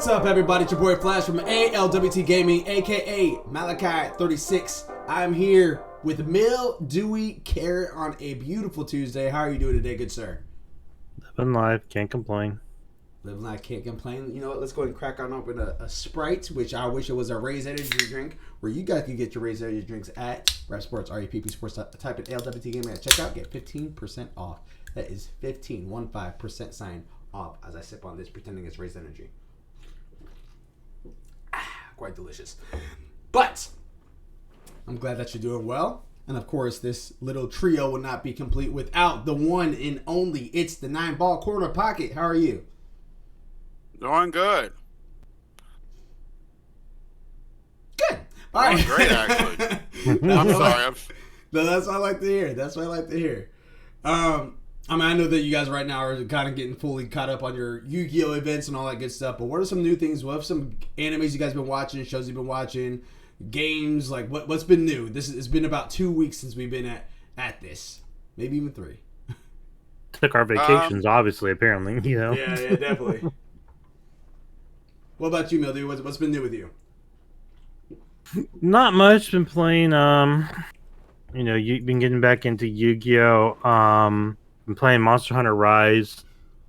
What's up, everybody? It's your boy Flash from ALWT Gaming, aka Malachi36. I'm here with Mill, Dewey, Carrot on a beautiful Tuesday. How are you doing today, good sir? Living life, can't complain. Living life, can't complain. You know what? Let's go ahead and crack on open a Sprite, which I wish it was a Raise Energy drink, where you guys can get your Raise Energy drinks at Rep Sports, REPP Sports. Type in ALWT Gaming at checkout, get 15% off. That is 15% sign off as I sip on this, pretending it's Raise Energy. Quite delicious. But I'm glad that you're doing well. And of course, this little trio would not be complete without the one and only. It's the 9-ball corner pocket. How are you? Doing good. Good. All right. Doing great, actually. I'm sorry. No, that's what I like to hear. That's what I like to hear. I mean, I know that you guys right now are kind of getting fully caught up on your Yu-Gi-Oh! Events and all that good stuff, but what are some new things? What are some animes you guys been watching, shows you've been watching, games? Like, what's been new? It's been about 2 weeks since we've been at this. Maybe even 3. Took our vacations, obviously, apparently, you know. Yeah, definitely. What about you, Mildew? What's been new with you? Not much. Been playing, you've been getting back into Yu-Gi-Oh! Been playing Monster Hunter Rise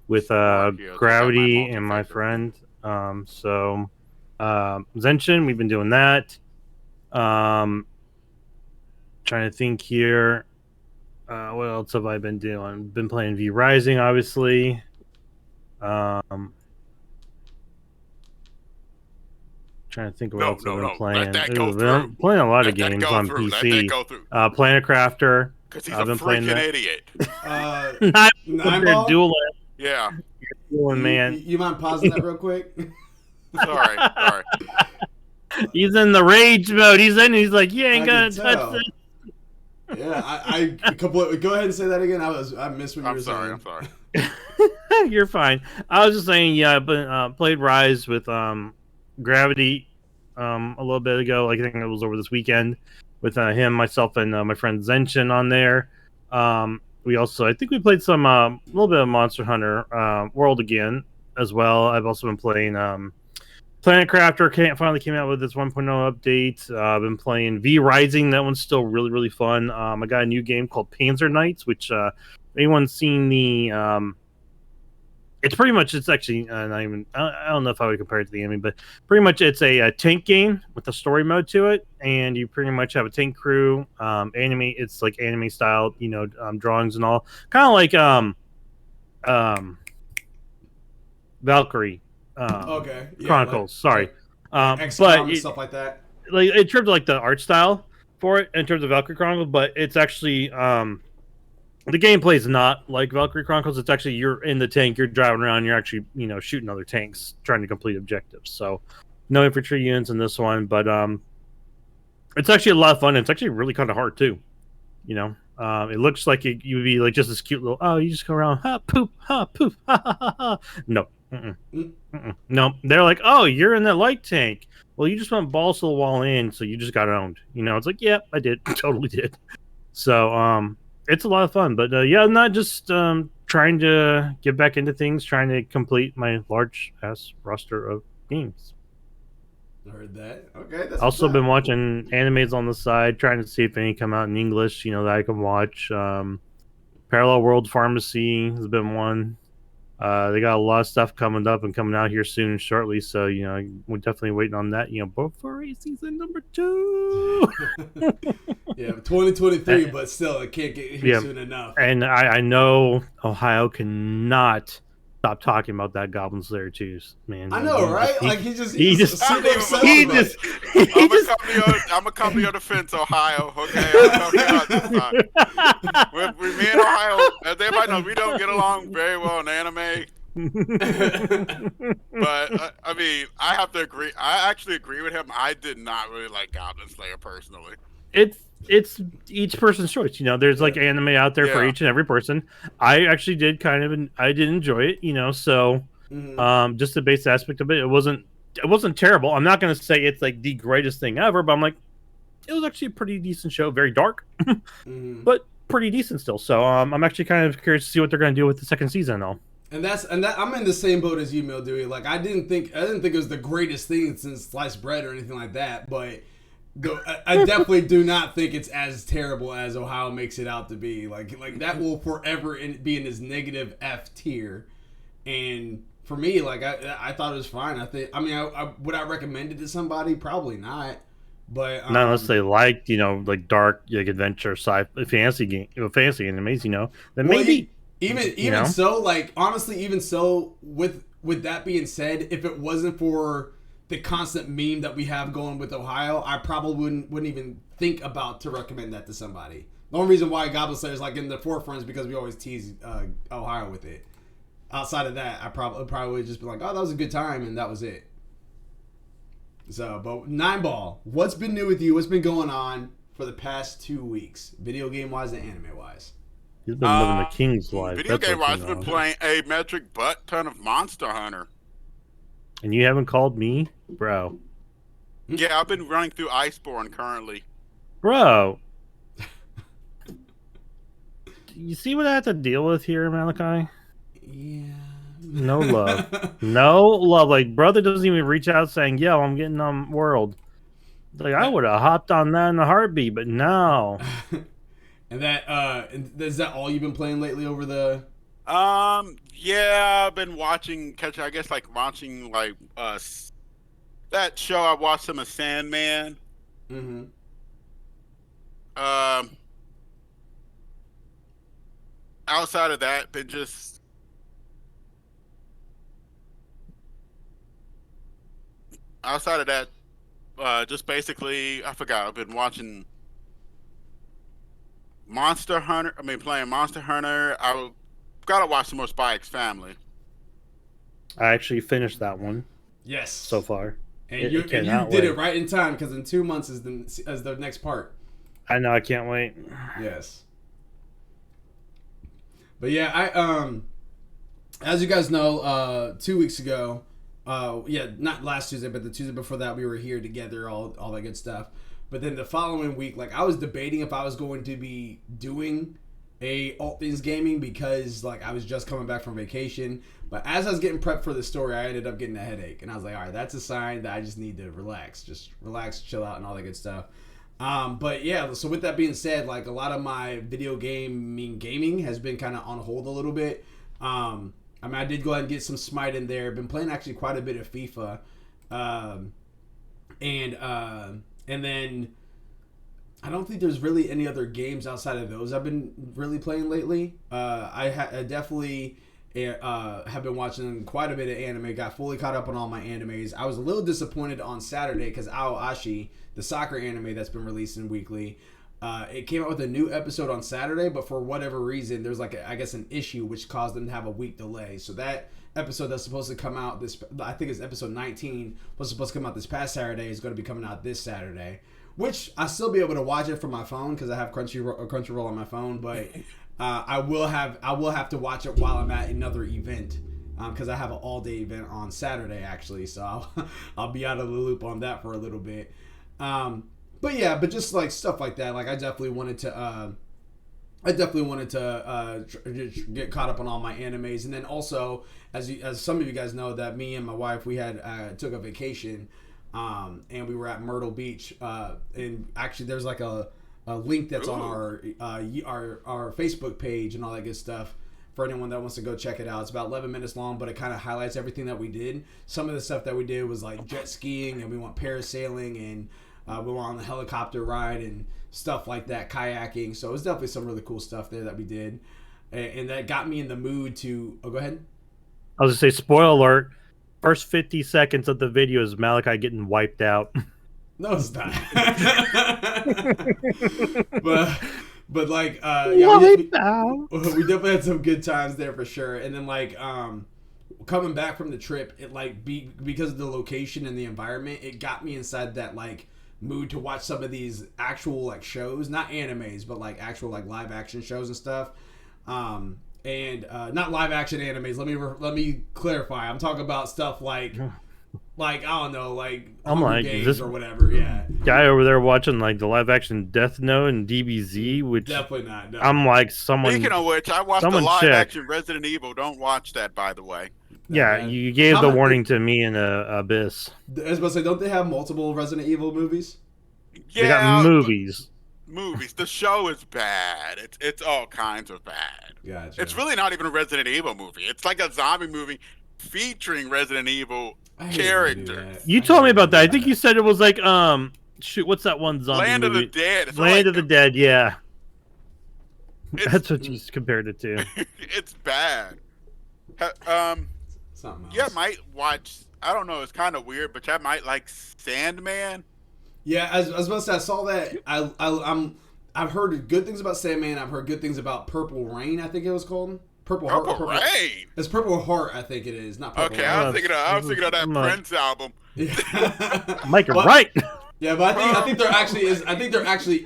with Gravity and my friend. Zenshin, we've been doing that. Trying to think here. What else have I been doing? Been playing V Rising, obviously. Trying to think of what else I've been playing. Playing a lot of games on PC. Planet Crafter. Because he's a freaking idiot. 9-ball? Dueling. Yeah. Dueling, man. You mind pausing that real quick? Sorry. He's in the rage mode. He's like, you ain't gonna touch this. Yeah, I completely. Go ahead and say that again. I missed what you were saying. I'm sorry. You're fine. I was just saying, yeah, but played Rise with Gravity a little bit ago. Like, I think it was over this weekend with him, myself, and my friend Zenshin on there. We also, I think we played some a little bit of Monster Hunter World again as well. I've also been playing Planet Crafter. Finally came out with this 1.0 update. I've been playing V Rising. That one's still really, really fun. I got a new game called Panzer Knights, which anyone's seen the... it's actually not even, I don't know if I would compare it to the anime, but pretty much it's a tank game with a story mode to it, and you pretty much have a tank crew. It's like anime style, drawings and all, kind of like Valkyrie Chronicles. Sorry, but stuff like that. Like in terms of like the art style for it, in terms of Valkyrie Chronicles, but it's actually the gameplay is not like Valkyrie Chronicles. It's actually you're in the tank, you're driving around, you're actually shooting other tanks, trying to complete objectives. So no infantry units in this one, but it's actually a lot of fun. And it's actually really kind of hard too. It looks like you would be like just this cute little. You just go around, ha poop, ha poop, ha ha ha ha. No, no. They're like, you're in that light tank. Well, you just went balls to the wall in, so you just got owned. It's like, yeah, I did, totally did. So it's a lot of fun, but I'm not just trying to get back into things, trying to complete my large-ass roster of games. I heard that. Okay. That's also been watching animes on the side, trying to see if any come out in English, that I can watch. Parallel World Pharmacy has been one. They got a lot of stuff coming up and coming out here soon and shortly, so we're definitely waiting on that. Before season number 2. Yeah, 2023, but still, it can't get here soon enough. And I know Ohio cannot stop talking about that Goblin Slayer 2, man. I know, right? I'm a company on the fence, Ohio. Okay, I'm talking about this time. Me and Ohio, as everybody knows, we don't get along very well in anime. But I mean, I have to agree. I actually agree with him. I did not really like Goblin Slayer personally. It's each person's choice. There's like anime out there for each and every person. I actually did I did enjoy it. So just the base aspect of it, it wasn't terrible. I'm not going to say it's like the greatest thing ever, but I'm like, it was actually a pretty decent show. Very dark, but pretty decent still. So I'm actually kind of curious to see what they're going to do with the second season and all. And I'm in the same boat as you, Mildewey. Like I didn't think it was the greatest thing since sliced bread or anything like that, but I definitely do not think it's as terrible as Ohio makes it out to be. Like that will forever be in this negative F tier. And for me, like I thought it was fine. Would I recommend it to somebody? Probably not. But not unless they liked, like dark, like adventure, fantasy animes, then maybe. Even so, like honestly, even so, with that being said, if it wasn't for the constant meme that we have going with Ohio, I probably wouldn't even think about to recommend that to somebody. The only reason why Goblin Slayer is like in the forefront is because we always tease Ohio with it. Outside of that, I probably would just be like, oh, that was a good time, and that was it. So, but 9Ball, what's been new with you? What's been going on for the past 2 weeks, video game wise and anime wise? He's been living the king's life. Video game wise, I've been playing a metric butt ton of Monster Hunter. And you haven't called me, bro. Yeah, I've been running through Iceborne currently. Bro. You see what I have to deal with here, Malachi? Yeah. No love. No love. Like, brother doesn't even reach out saying, yo, I'm getting World. Like, I would have hopped on that in a heartbeat, but no. And is that all you've been playing lately over the... Yeah, I've been watching that show I watched, some of Sandman. Mm-hmm. Outside of that, been just... Outside of that, just basically, I forgot, I've been watching playing Monster Hunter. I gotta watch some more Spy X Family. I actually finished that one. Yes. So far. And you did it right in time, because in 2 months is the next part. I know, I can't wait. Yes. But yeah, as you guys know, 2 weeks ago, not last Tuesday, but the Tuesday before that, we were here together, all that good stuff. But then the following week, like I was debating if I was going to be doing ALWT Things Gaming, because like I was just coming back from vacation. But as I was getting prepped for the story, I ended up getting a headache, and I was like, all right, that's a sign that I just need to relax, chill out, and all that good stuff. But yeah, so with that being said, like a lot of my video gaming has been kind of on hold a little bit. I did go ahead and get some Smite in there. Been playing actually quite a bit of FIFA, and then I don't think there's really any other games outside of those I've been really playing lately. I definitely have been watching quite a bit of anime. Got fully caught up on all my animes. I was a little disappointed on Saturday because Aoashi, the soccer anime that's been releasing weekly, it came out with a new episode on Saturday, but for whatever reason, there's an issue which caused them to have a week delay. So that episode that's supposed to come out I think it's episode 19, was supposed to come out this past Saturday, is going to be coming out this Saturday, which I'll still be able to watch it from my phone because I have Crunchyroll on my phone, but I will have to watch it while I'm at another event, because I have an all-day event on Saturday actually, so I'll be out of the loop on that for a little bit. But yeah, but just like stuff like that, like I definitely wanted to get caught up on all my animes. And then also, as some of you guys know, that me and my wife, we had took a vacation, and we were at Myrtle Beach, and actually there's like a link that's on our Facebook page and all that good stuff for anyone that wants to go check it out. It's about 11 minutes long, but it kind of highlights everything that we did. Some of the stuff that we did was like jet skiing, and we went parasailing, and we were on the helicopter ride and stuff like that, kayaking. So it was definitely some really cool stuff there that we did, and that got me in the mood to... Oh, go ahead. I was going to say, spoiler alert, first 50 seconds of the video is Malachi getting wiped out. No, it's not. but like, yeah, we definitely had some good times there for sure. And then like, coming back from the trip, it like because of the location and the environment, it got me inside that like mood to watch some of these actual like shows, not animes, but like actual like live action shows and stuff. And not live action animes. Let me clarify. I'm talking about stuff like like I don't know, like I'm Hunger like, Games this or whatever. Yeah, guy over there watching like the live action Death Note and DBZ, which definitely not. No, I'm like, Speaking of which, I watched the someone live check. action Resident Evil. Don't watch that, by the way. Yeah, you gave the warning to me in Abyss. I was about to say, don't they have multiple Resident Evil movies? Yeah, They got movies. Movies. The show is bad. It's all kinds of bad. Gotcha. It's really not even a Resident Evil movie. It's like a zombie movie featuring Resident Evil characters. You told me about that. I think you said it was like shoot, what's that one zombie Land movie? of the Dead. It's Land like, of the Dead. Yeah, that's what Mm. you compared it to. It's bad. Something else. Yeah, might watch. I don't know. It's kind of weird, but I might like Sandman. Yeah, I was about to say, I saw that. I've heard good things about Sandman. I've heard good things about Purple Rain. I think it was called Purple Rain. It's Purple Heart. I think it is not Purple. Okay, Rain. I was thinking of that Prince album. Yeah. Mike, right? Yeah, but I think there actually is. I think there actually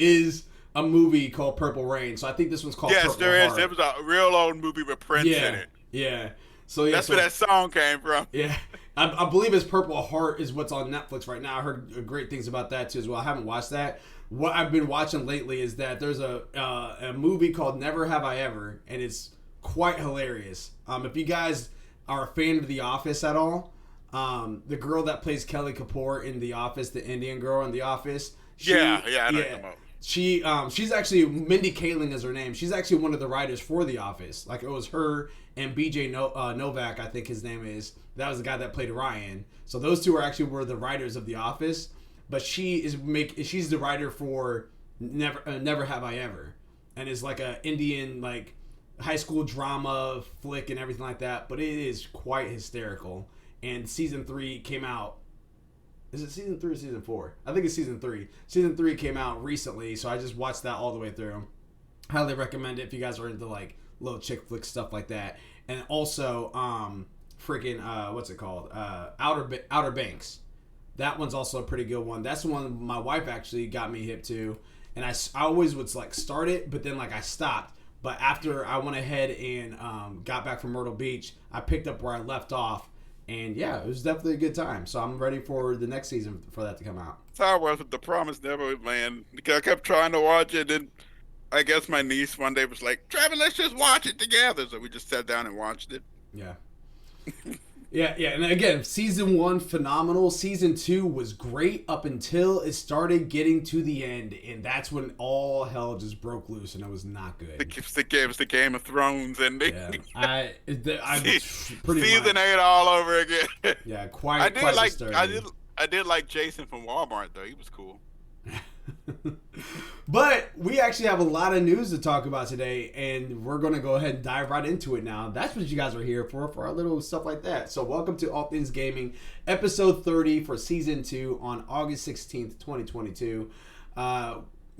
is a movie called Purple Rain. So I think this one's called. Yes, Purple there is. Heart. There was a real old movie with Prince in it. Yeah. So yeah, that's where that song came from. Yeah, I believe it's Purple Heart is what's on Netflix right now. I heard great things about that too as well. I haven't watched that. What I've been watching lately is that there's a movie called Never Have I Ever, and it's quite hilarious. If you guys are a fan of The Office at all, the girl that plays Kelly Kapoor in The Office, the Indian girl in The Office. I know about. She's actually, Mindy Kaling is her name. She's actually one of the writers for The Office. Like it was her and BJ Novak, I think his name is. That was the guy that played Ryan. So those two were the writers of The Office. But she's the writer for Never Have I Ever, and is like a Indian like high school drama flick and everything like that. But it is quite hysterical. And season 3 came out. Is it season 3 or season 4? I think it's season 3. Season 3 came out recently, so I just watched that all the way through. Highly recommend it if you guys are into like little chick flick stuff like that. And also, what's it called? Outer Banks. That one's also a pretty good one. That's the one my wife actually got me hip to, and I always would like start it, but then like I stopped. But after I went ahead and got back from Myrtle Beach, I picked up where I left off. And yeah, it was definitely a good time. So I'm ready for the next season for that to come out. That's how I was with The Promised Neverland. Because I kept trying to watch it, and I guess my niece one day was like, "Trevor, let's just watch it together." So we just sat down and watched it. Yeah. Yeah. And again, season 1, phenomenal. Season 2 was great up until it started getting to the end. And that's when all hell just broke loose, and it was not good. It was the Game of Thrones ending. Yeah. Pretty Season much. 8 all over again. Yeah, quite disturbing. I did like Jason from Walmart, though. He was cool. But we actually have a lot of news to talk about today, and we're going to go ahead and dive right into it now. That's what you guys are here for our little stuff like that. So welcome to All Things Gaming, episode 30 for season 2 on August 16th, 2022.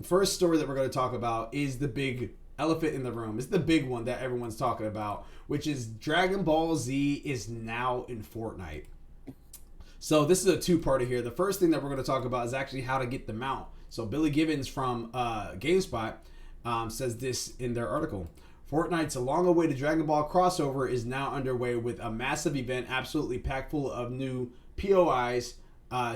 First story that we're going to talk about is the big elephant in the room. It's the big one that everyone's talking about, which is Dragon Ball Z is now in Fortnite. So this is a two-parter here. The first thing that we're going to talk about is actually how to get the mount. So Billy Gibbons from GameSpot says this in their article. Fortnite's long-awaited Dragon Ball crossover is now underway with a massive event absolutely packed full of new POIs,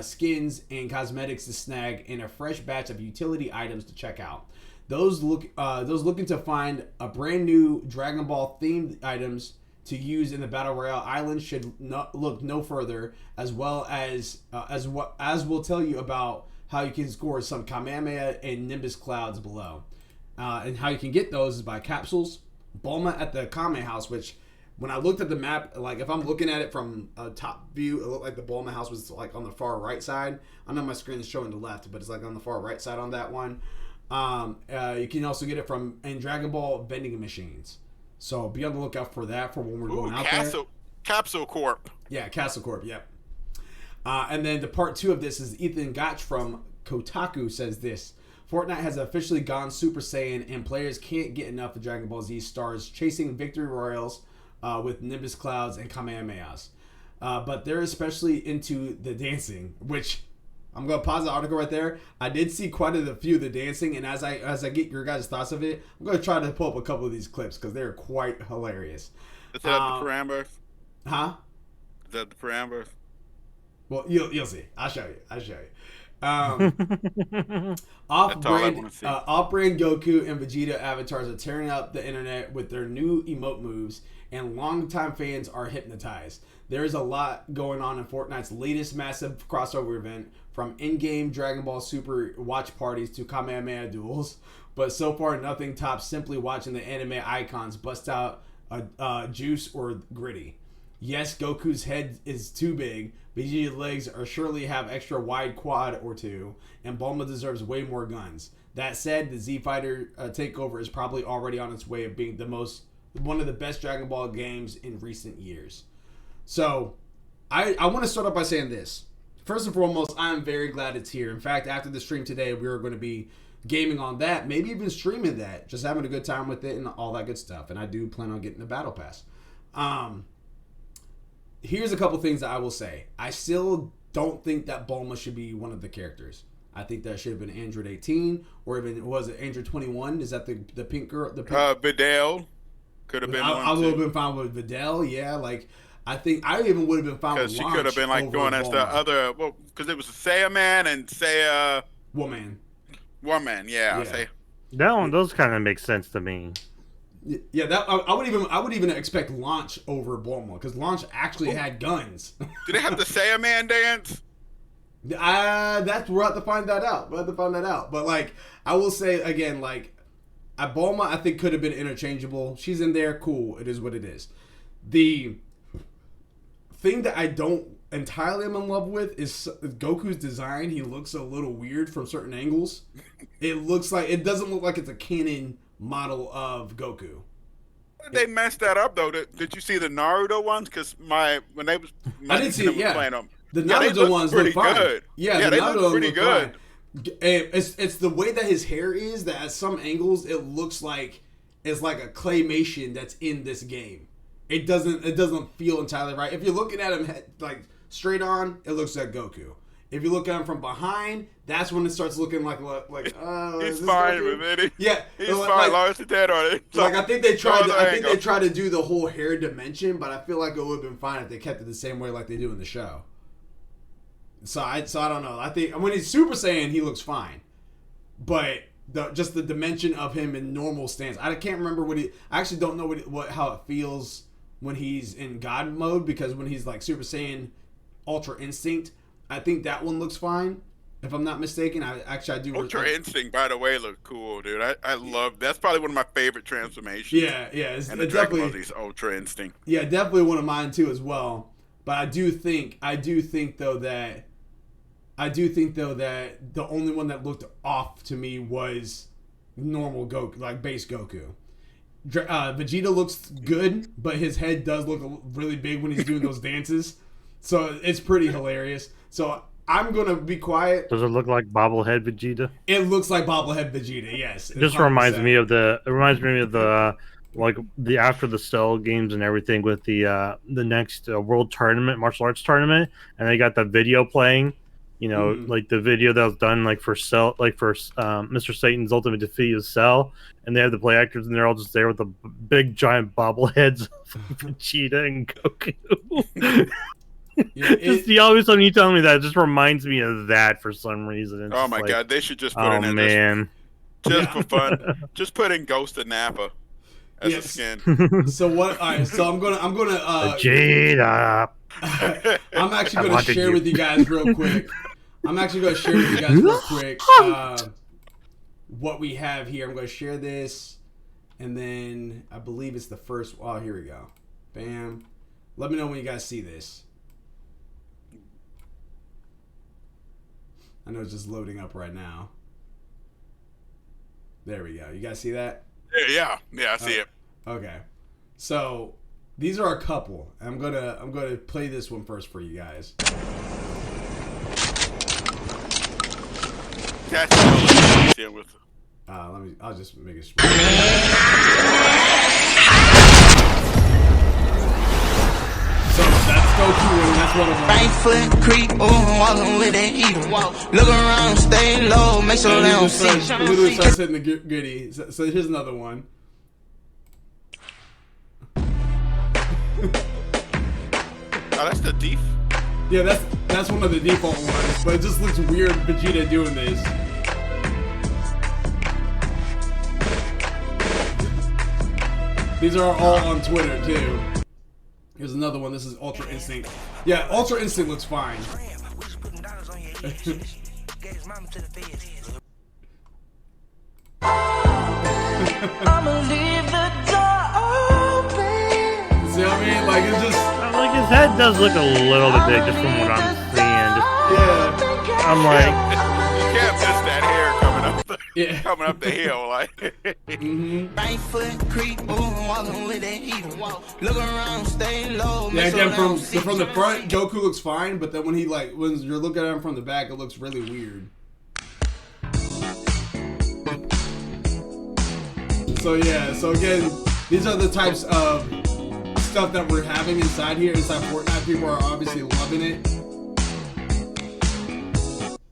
skins, and cosmetics to snag, and a fresh batch of utility items to check out. Those looking to find a brand new Dragon Ball themed items to use in the Battle Royale island should look no further, as well as we'll tell you about how you can score some Kamehameha and Nimbus clouds below. And how you can get those is by capsules, Bulma at the Kame house, which when I looked at the map, like if I'm looking at it from a top view, it looked like the Bulma house was like on the far right side. I know my screen is showing the left, but it's like on the far right side on that one. You can also get it from in Dragon Ball vending machines. So be on the lookout for that for when we're going out there. Capsule Corp. Yeah, Castle Corp, yep. And then the part 2 of this is Ethan Gotch from Kotaku says this. Fortnite has officially gone Super Saiyan, and players can't get enough of Dragon Ball Z stars chasing victory royals with Nimbus clouds and Kamehamehas. But they're especially into the dancing, which I'm going to pause the article right there. I did see quite a few of the dancing, and as I get your guys' thoughts of it, I'm going to try to pull up a couple of these clips because they're quite hilarious. Is that the parameters? Huh? the parameters? Well, you'll see. I'll show you. That's all I want to see. Off-brand Goku and Vegeta avatars are tearing up the internet with their new emote moves, and longtime fans are hypnotized. There is a lot going on in Fortnite's latest massive crossover event, from in-game Dragon Ball Super watch parties to Kamehameha duels. But so far, nothing tops simply watching the anime icons bust out juice or gritty. Yes, Goku's head is too big, Vegeta's legs are surely have extra wide quad or two, and Bulma deserves way more guns. That said, the Z Fighter takeover is probably already on its way of being one of the best Dragon Ball games in recent years. So, I want to start off by saying this. First and foremost, I'm very glad it's here. In fact, after the stream today, we are going to be gaming on that, maybe even streaming that, just having a good time with it and all that good stuff. And I do plan on getting the Battle Pass. Here's a couple things that I will say. I still don't think that Bulma should be one of the characters. I think that should have been Android 18, or even, was it Android 21? Is that the pink girl? The pink? Videl could have been one. I would have been fine with Videl, yeah. Like, I think I even would have been fine with Launch. Because she could have been like going as the other, well, because it was Saiyan Man and Saiyan Woman, yeah. Those kind of make sense to me. Yeah, that I would even expect Launch over Bulma, because Launch actually had guns. Do they have the Saiyan Man dance? We'll have to find that out. But like, I will say again, like, Bulma I think could have been interchangeable. She's in there, cool. It is what it is. The thing that I don't entirely am in love with is Goku's design. He looks a little weird from certain angles. It doesn't look like it's a canon model of Goku. They messed that up though. Did you see the Naruto ones? Because I didn't see it. Yeah, playing them. The Naruto ones look fine. Good. Yeah, they look pretty good. It's the way that his hair is that at some angles it looks like it's like a claymation that's in this game. It doesn't feel entirely right. If you're looking at him like straight on, it looks like Goku. If you look at him from behind, that's when it starts looking like he's fine with it. Yeah, he's fine. Lawrence is dead on it. Like, I think they tried to do the whole hair dimension, but I feel like it would have been fine if they kept it the same way like they do in the show. So I don't know. I think when he's Super Saiyan, he looks fine, but just the dimension of him in normal stance, I can't remember I actually don't know how it feels when he's in God mode, because when he's like Super Saiyan Ultra Instinct, I think that one looks fine, if I'm not mistaken. I do. Ultra Instinct, by the way, look cool, dude. I love. That's probably one of my favorite transformations. Yeah. It's definitely Dragon Ball Z's Ultra Instinct. Yeah, definitely one of mine too as well. But I do think though that the only one that looked off to me was normal Goku, like base Goku. Vegeta looks good, but his head does look really big when he's doing those dances. So it's pretty hilarious. So I'm going to be quiet. Does it look like bobblehead Vegeta? It looks like bobblehead Vegeta, yes. It just reminds me of the like the after the Cell games and everything with the next world tournament, martial arts tournament, and they got the video playing, like the video that was done like for Cell, like for Mr. Satan's ultimate defeat of Cell, and they have the play actors and they're all just there with the big giant bobbleheads of Vegeta and Goku. Yeah, always when you tell me that, it just reminds me of that for some reason. Oh my god, they should just put it in man. Just for fun. Just put in Ghost of Nappa as a skin. So what? All right, so I'm gonna Vegeta. I'm actually gonna share with you guys real quick. What we have here. I'm gonna share this, and then I believe it's the first. Oh, here we go. Bam. Let me know when you guys see this. I know it's just loading up right now. There we go. You guys see that? Yeah, I see it. Okay. So these are a couple. I'm gonna play this one first for you guys. I'll just make it small. So that's Goku, and that's one of them. Right foot creep, walking with that heater. Look around, stay low, make sure they don't see. Literally starts hitting the goodie. So here's another one. Oh, that's the deep. Yeah, that's one of the default ones, but it just looks weird Vegeta doing this. These are all on Twitter too. Here's another one. This is Ultra Instinct. Yeah, Ultra Instinct looks fine. I'ma leave the door open. See what I mean? Like it's just Like his head does look a little bit big, just from what I'm seeing. yeah. I'm like, You can't miss that hair Yeah. coming up the hill. Like, Right foot creep, moving, walking with that heat. Look around, stay low. Yeah, make again sure from the front, Goku looks fine, but then when you're looking at him from the back, it looks really weird. So yeah, so again, these are the types of stuff that we're having inside Fortnite. People are obviously loving it.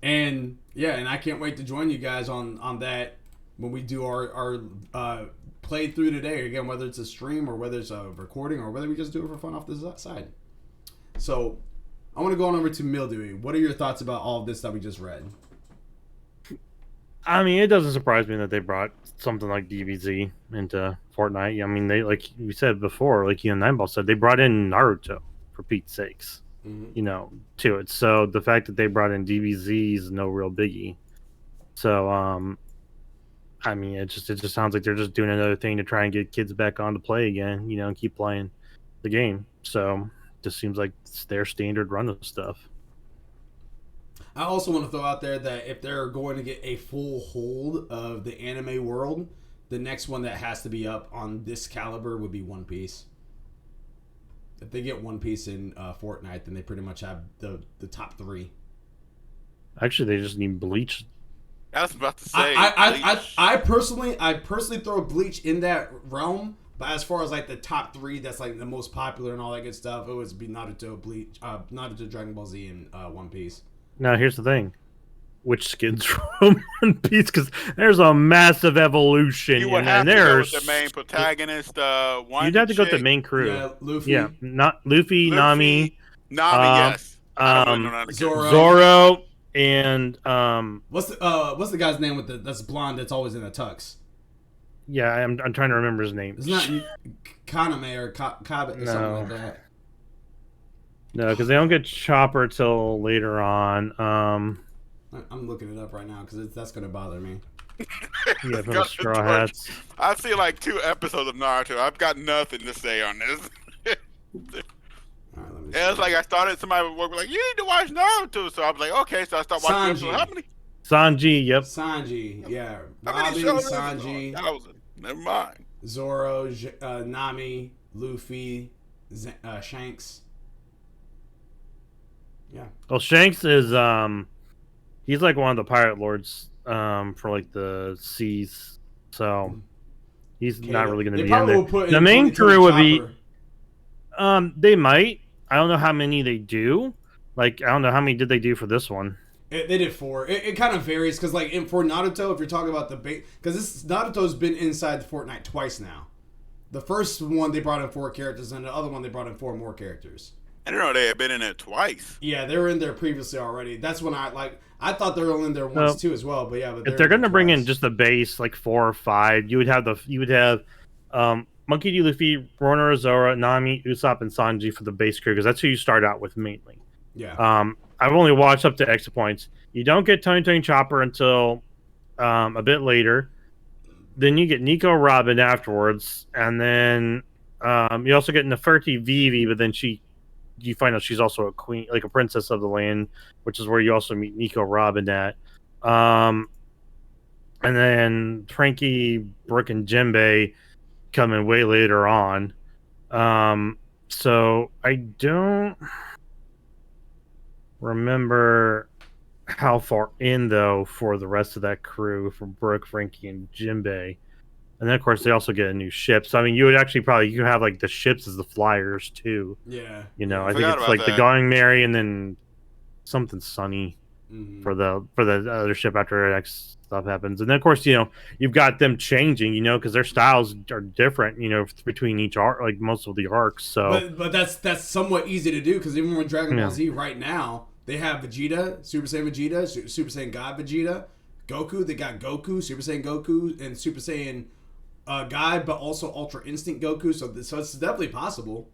And yeah, and I can't wait to join you guys on that when we do our playthrough today. Again, whether it's a stream or whether it's a recording or whether we just do it for fun off the side. So I want to go on over to Mildewy. What are your thoughts about all of this that we just read? I mean, it doesn't surprise me that they brought something like DBZ into Fortnite. I mean, they, like we said before, like Nineball said, they brought in Naruto for Pete's sakes, to it. So the fact that they brought in DBZ is no real biggie. So, I mean, it just sounds like they're just doing another thing to try and get kids back on to play again, and keep playing the game. So, just seems like it's their standard run of stuff. I also want to throw out there that if they're going to get a full hold of the anime world, the next one that has to be up on this caliber would be One Piece. If they get One Piece in Fortnite, then they pretty much have the top three. Actually, they just need Bleach. I was about to say. I personally throw Bleach in that realm, but as far as like the top three, that's like the most popular and all that good stuff, it would be Naruto, Bleach, Naruto, Dragon Ball Z, and One Piece. Now, here's the thing. Which skins from One Piece? Because there's a massive evolution. You would have to go with the main protagonist. You'd have to go with the main crew. Yeah, Luffy. Yeah, Luffy, Nami. Yes. Really Zoro, and what's the guy's name that's blonde that's always in a tux? Yeah, I'm trying to remember his name. It's not Kaname or Kabe or something like that. No, because they don't get Chopper till later on. I'm looking it up right now because that's going to bother me. Yeah, from the Straw Hats. I've seen like 2 episodes of Naruto. I've got nothing to say on this. All right, let me It's like I started, somebody would work like, you need to watch Naruto. So I was like, okay, so I start watching Naruto. How many? Sanji, yep. Sanji, yeah. How many Robin, shows Sanji, 1,000. Never mind. Zoro, Nami, Luffy, Shanks. Yeah. Well, Shanks is he's like one of the pirate lords for like the seas, so he's not really going to be in there. The main crew would be they might. I don't know how many they do. Like, I don't know how many did they do for this one. They did 4. It kind of varies because like for Naruto, if you're talking about the base, because Naruto's been inside Fortnite twice now. The first one they brought in 4 characters, and the other one they brought in 4 more characters. I didn't know they had been in it twice. Yeah, they were in there previously already. That's when I thought they were in there once too as well. But yeah, if they're going to bring in just the base like 4 or 5, you would have Monkey D. Luffy, Roronoa, Zoro, Nami, Usopp, and Sanji for the base crew because that's who you start out with mainly. Yeah. I've only watched up to exit points. You don't get Tony Chopper until a bit later. Then you get Nico Robin afterwards, and then you also get Nefertiti Vivi, but then you find out she's also a queen, like a princess of the land, which is where you also meet Nico Robin at. And then Frankie, Brooke, and Jinbei come in way later on. So I don't remember how far in, though, for the rest of that crew, for Brooke, Frankie, and Jinbei. And then, of course, they also get a new ship. So, I mean, you would actually you have, like, the ships as the flyers, too. Yeah. I think it's, like, the Going Merry and then something Sunny. for the other ship after X stuff happens. And then of course, you've got them changing, because their styles are different, between each arc, like most of the arcs. So, but that's somewhat easy to do because even with Dragon Ball Z right now, they have Vegeta, Super Saiyan Vegeta, Super Saiyan God Vegeta, Goku. They got Goku, Super Saiyan Goku, and Super Saiyan God, but also Ultra Instinct Goku. So it's definitely possible.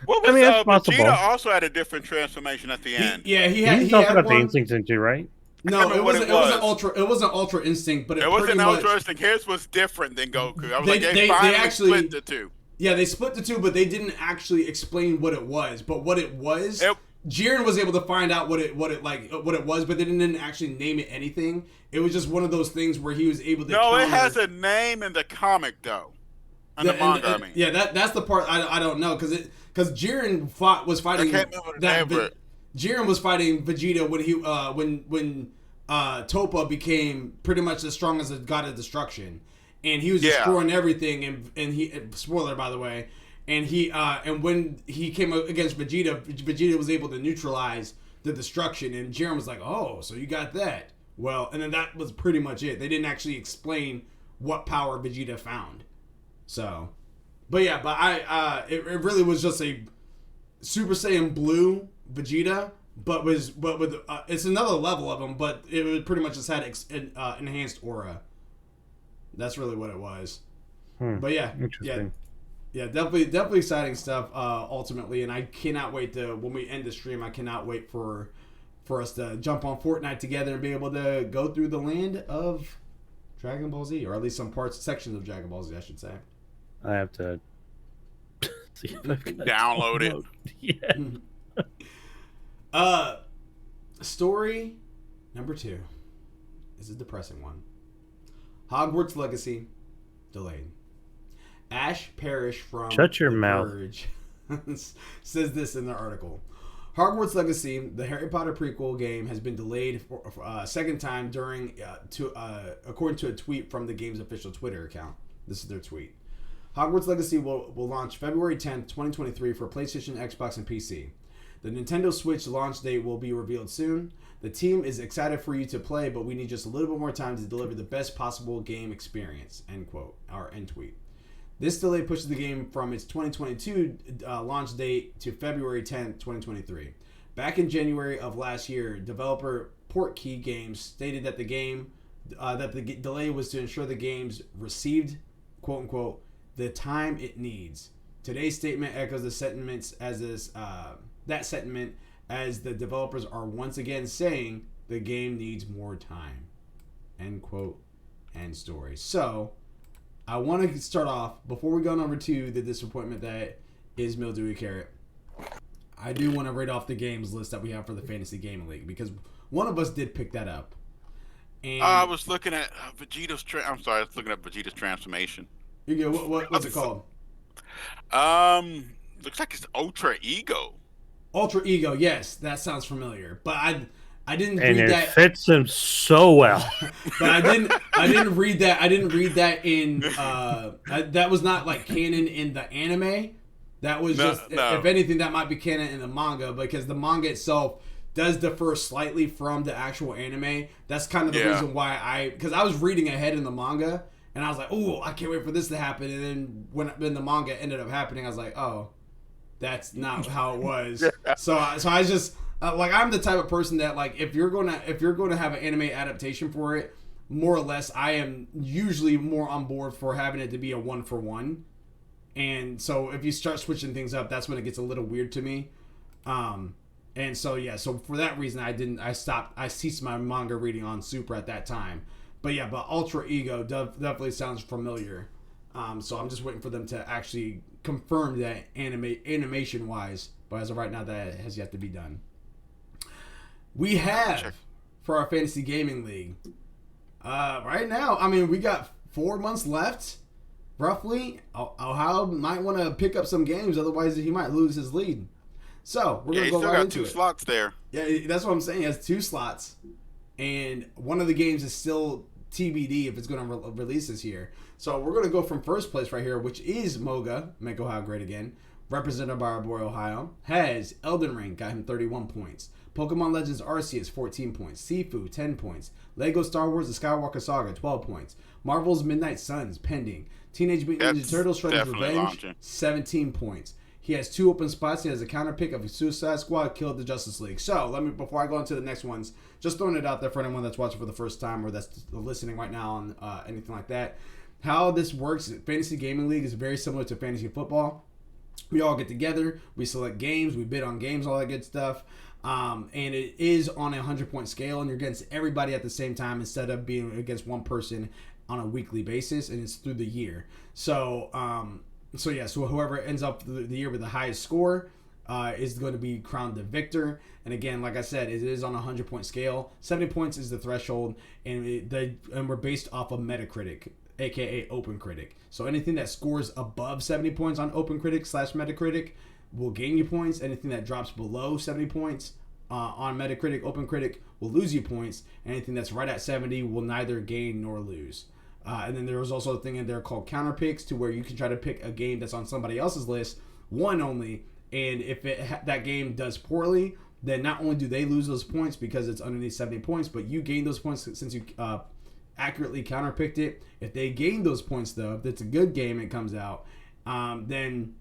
What was Vegeta also had a different transformation at the end? He had the Instinct into, right? No, it wasn't Ultra. It wasn't Ultra Instinct, but it wasn't Ultra Instinct. His was different than Goku. I was they actually split the two. Yeah, they split the two, but they didn't actually explain what it was. But what it was, Jiren was able to find out what it was, but they didn't actually name it anything. It was just one of those things where he was able to. No, it has a name in the comic though. In the manga, I mean. Yeah, that's the part I don't know because Jiren was fighting. I can't remember the name of it. Jiren was fighting Vegeta when Toppa became pretty much as strong as a god of destruction, and he was destroying everything. And he spoiler by the way, and when he came against Vegeta, Vegeta was able to neutralize the destruction, and Jiren was like, "Oh, so you got that?" Well, and then that was pretty much it. They didn't actually explain what power Vegeta found. So, but it really was just a Super Saiyan Blue Vegeta, but with it's another level of him, but it was pretty much just had enhanced aura. That's really what it was. But interesting. Yeah, definitely exciting stuff. Ultimately, and I cannot wait when we end the stream. I cannot wait for us to jump on Fortnite together and be able to go through the land of Dragon Ball Z, or at least some sections of Dragon Ball Z, I should say. I have to see if I can download it. Yeah. Story number 2 is a depressing one. Hogwarts Legacy delayed. Ash Parrish from Shut Your Mouth Verge says this in the article. Hogwarts Legacy, the Harry Potter prequel game, has been delayed for a second time according to a tweet from the game's official Twitter account. This is their tweet. Hogwarts Legacy will launch February 10th, 2023 for PlayStation, Xbox, and PC. The Nintendo Switch launch date will be revealed soon. The team is excited for you to play, but we need just a little bit more time to deliver the best possible game experience, end quote, or end tweet. This delay pushes the game from its 2022 launch date to February 10th, 2023. Back in January of last year, developer Portkey Games stated that the delay was to ensure the games received, quote unquote, the time it needs. Today's statement echoes the sentiments as the developers are once again saying the game needs more time. End quote. End story. So, I want to start off, before we go on over to the disappointment that is Mildewy Carrot, I do want to read off the games list that we have for the Fantasy Gaming League, because one of us did pick that up. And I was looking at Vegeta's Vegeta's transformation. You go, what's it called? Looks like it's Ultra Ego. Ultra Ego, yes, that sounds familiar. But I didn't read that. And it fits him so well. But I didn't read that. I didn't read that in. That was not like canon in the anime. That was if anything, that might be canon in the manga, because the manga itself does differ slightly from the actual anime. That's kind of the reason why because I was reading ahead in the manga. And I was like, "Oh, I can't wait for this to happen." And then when the manga ended up happening, I was like, "Oh, that's not how it was." So I just I'm the type of person that, like, if you're going to have an anime adaptation for it, more or less, I am usually more on board for having it to be a 1-for-1. And so if you start switching things up, that's when it gets a little weird to me. And so for that reason, I ceased my manga reading on Super at that time. But Ultra Ego definitely sounds familiar. So I'm just waiting for them to actually confirm that animation wise. But as of right now, that has yet to be done. We have for our Fantasy Gaming League. Right now, I mean, we got 4 months left, roughly. Ohio might want to pick up some games, otherwise he might lose his lead. So we're gonna go right into it. He's still got 2 slots there. Yeah, that's what I'm saying. He has 2 slots, and one of the games is still TBD if it's going to release this year. So we're going to go from first place right here, which is Moga, Make Ohio Great Again, represented by our boy Ohio, has Elden Ring, got him 31 points. Pokemon Legends Arceus, 14 points. Sifu, 10 points. Lego Star Wars The Skywalker Saga, 12 points. Marvel's Midnight Suns, pending. Teenage Mutant Ninja Turtles Shredder's Revenge, launching. 17 points. He has 2 open spots. He has a counter pick of Suicide Squad, Killed the Justice League. So, before I go into the next ones, just throwing it out there for anyone that's watching for the first time or that's listening right now on anything like that. How this works, Fantasy Gaming League is very similar to fantasy football. We all get together, we select games, we bid on games, all that good stuff. And it is on a 100-point scale, and you're against everybody at the same time instead of being against one person on a weekly basis, and it's through the year. So whoever ends up the year with the highest score is going to be crowned the victor. And again, like I said, it is on a 100-point scale. 70 points is the threshold, and we're based off of Metacritic, aka OpenCritic. So anything that scores above 70 points on OpenCritic/Metacritic will gain you points. Anything that drops below 70 points on Metacritic, OpenCritic will lose you points. Anything that's right at 70 will neither gain nor lose. And then there was also a thing in there called counter picks, to where you can try to pick a game that's on somebody else's list, one only, and if that game does poorly, then not only do they lose those points because it's underneath 70 points, but you gain those points since you accurately counterpicked it. If they gain those points, though, if it's a good game and it comes out, then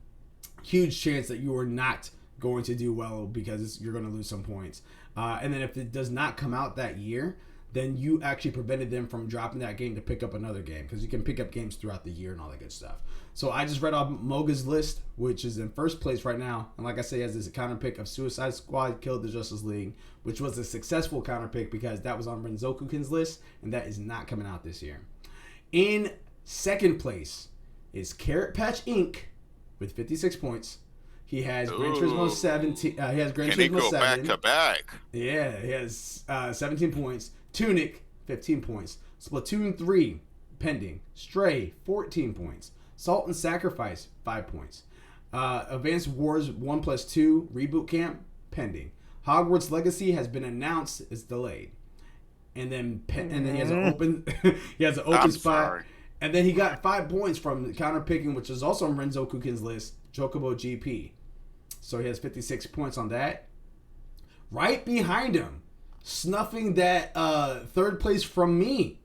huge chance that you are not going to do well because you're going to lose some points. And then if it does not come out that year, then you actually prevented them from dropping that game to pick up another game, because you can pick up games throughout the year and all that good stuff. So I just read off Moga's list, which is in first place right now. And like I say, he has this counter pick of Suicide Squad, Killed the Justice League, which was a successful counter pick because that was on Renzokukin's list, and that is not coming out this year. In second place is Carrot Patch Inc. with 56 points. He has Gran Turismo 17. He has Gran Can he Turismo go 7. back to back? Yeah, he has 17 points. Tunic, 15 points. Splatoon 3, pending. Stray, 14 points. Salt and Sacrifice, 5 points. Advanced Wars 1+2 Reboot Camp, pending. Hogwarts Legacy has been announced. It's delayed. And then he has an open spot. Sorry. And then he got 5 points from counter picking, which is also on Renzo Kukin's list, Chocobo GP. So he has 56 points on that. Right behind him, snuffing that third place from me,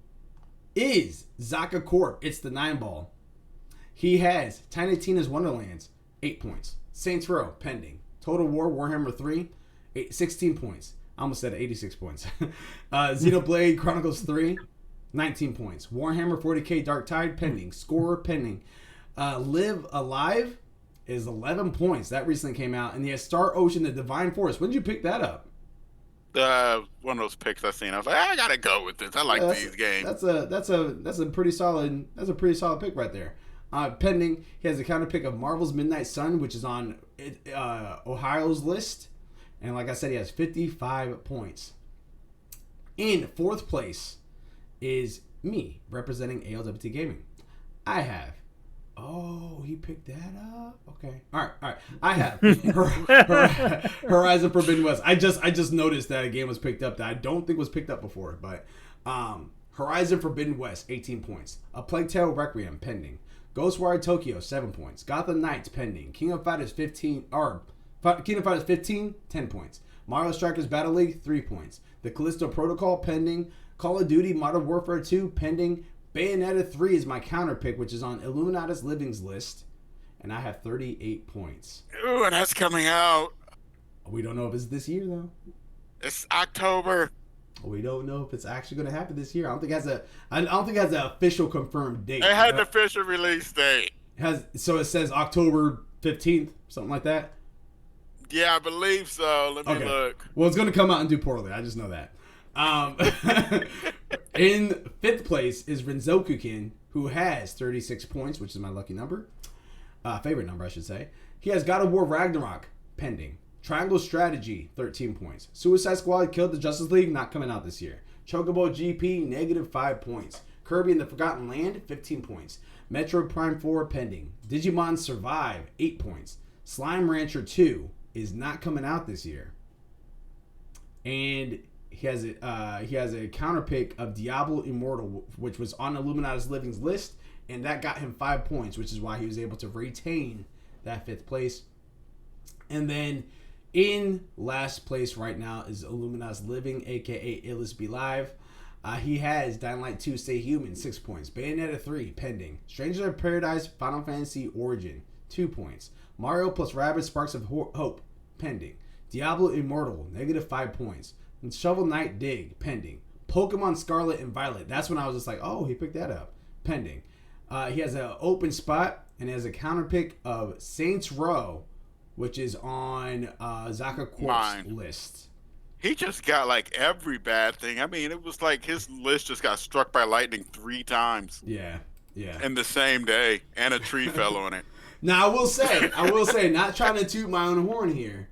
is Zaka Corp. It's the 9-ball. He has Tiny Tina's Wonderlands, 8 points. Saints Row, pending. Total War Warhammer 3, 16 points. I almost said 86 points. Xenoblade Chronicles 3, 19 points. Warhammer 40k Dark Tide, pending. Score, pending. Live Alive is 11 points. That recently came out. And he has Star Ocean, The Divine Force. When did you pick that up? One of those picks I seen. I was like, I gotta go with this. I like these games. That's a pretty solid pick right there. Pending, he has a counter pick of Marvel's Midnight Sun, which is on Ohio's list, and like I said, he has 55 points. In fourth place is me, representing ALWT Gaming. I have. Oh, he picked that up. Okay. All right. I have Horizon Forbidden West. I just noticed that a game was picked up that I don't think was picked up before. But Horizon Forbidden West, 18 points. A Plague Tale Requiem, pending. Ghostwire Tokyo, 7 points. Gotham Knights, pending. King of Fighters 15, 10 points. Mario Strikers Battle League, 3 points. The Callisto Protocol, pending. Call of Duty Modern Warfare 2, pending. Bayonetta 3 is my counter pick, which is on Illuminatus Living's list, and I have 38 points. Ooh, and that's coming out. We don't know if it's this year, though. It's October. We don't know if it's actually going to happen this year. I don't think it has an official confirmed date. It had the official release date. So it says October 15th, something like that? Yeah, I believe so. Let me look. Well, it's going to come out and do poorly. I just know that. In fifth place is Renzokukin, who has 36 points, which is my lucky number. Favorite number, I should say. He has God of War Ragnarok, pending. Triangle Strategy, 13 points. Suicide Squad Killed the Justice League, not coming out this year. Chocobo GP, -5 points. Kirby and the Forgotten Land, 15 points. Metro Prime 4, pending. Digimon Survive, 8 points. Slime Rancher 2 is not coming out this year. And he has a counter pick of Diablo Immortal, which was on Illuminatus Living's list, and that got him 5 points, which is why he was able to retain that fifth place. And then in last place right now is Illumina's Living, aka Illus Be Live. He has Dying Light 2 Stay Human, 6 points. Bayonetta 3, pending. Strangers of Paradise Final Fantasy Origin, 2 points. Mario plus Rabbids Sparks of Hope, pending. Diablo Immortal, -5 points. And Shovel Knight Dig, pending. Pokemon Scarlet and Violet, that's when I was just like, oh, he picked that up, pending. He has an open spot and has a counter pick of Saints Row, which is on Zaka Corp's list. He just got like every bad thing. I mean, it was like his list just got struck by lightning 3 times. Yeah. In the same day, and a tree fell on it. Now, I will say, not trying to toot my own horn here,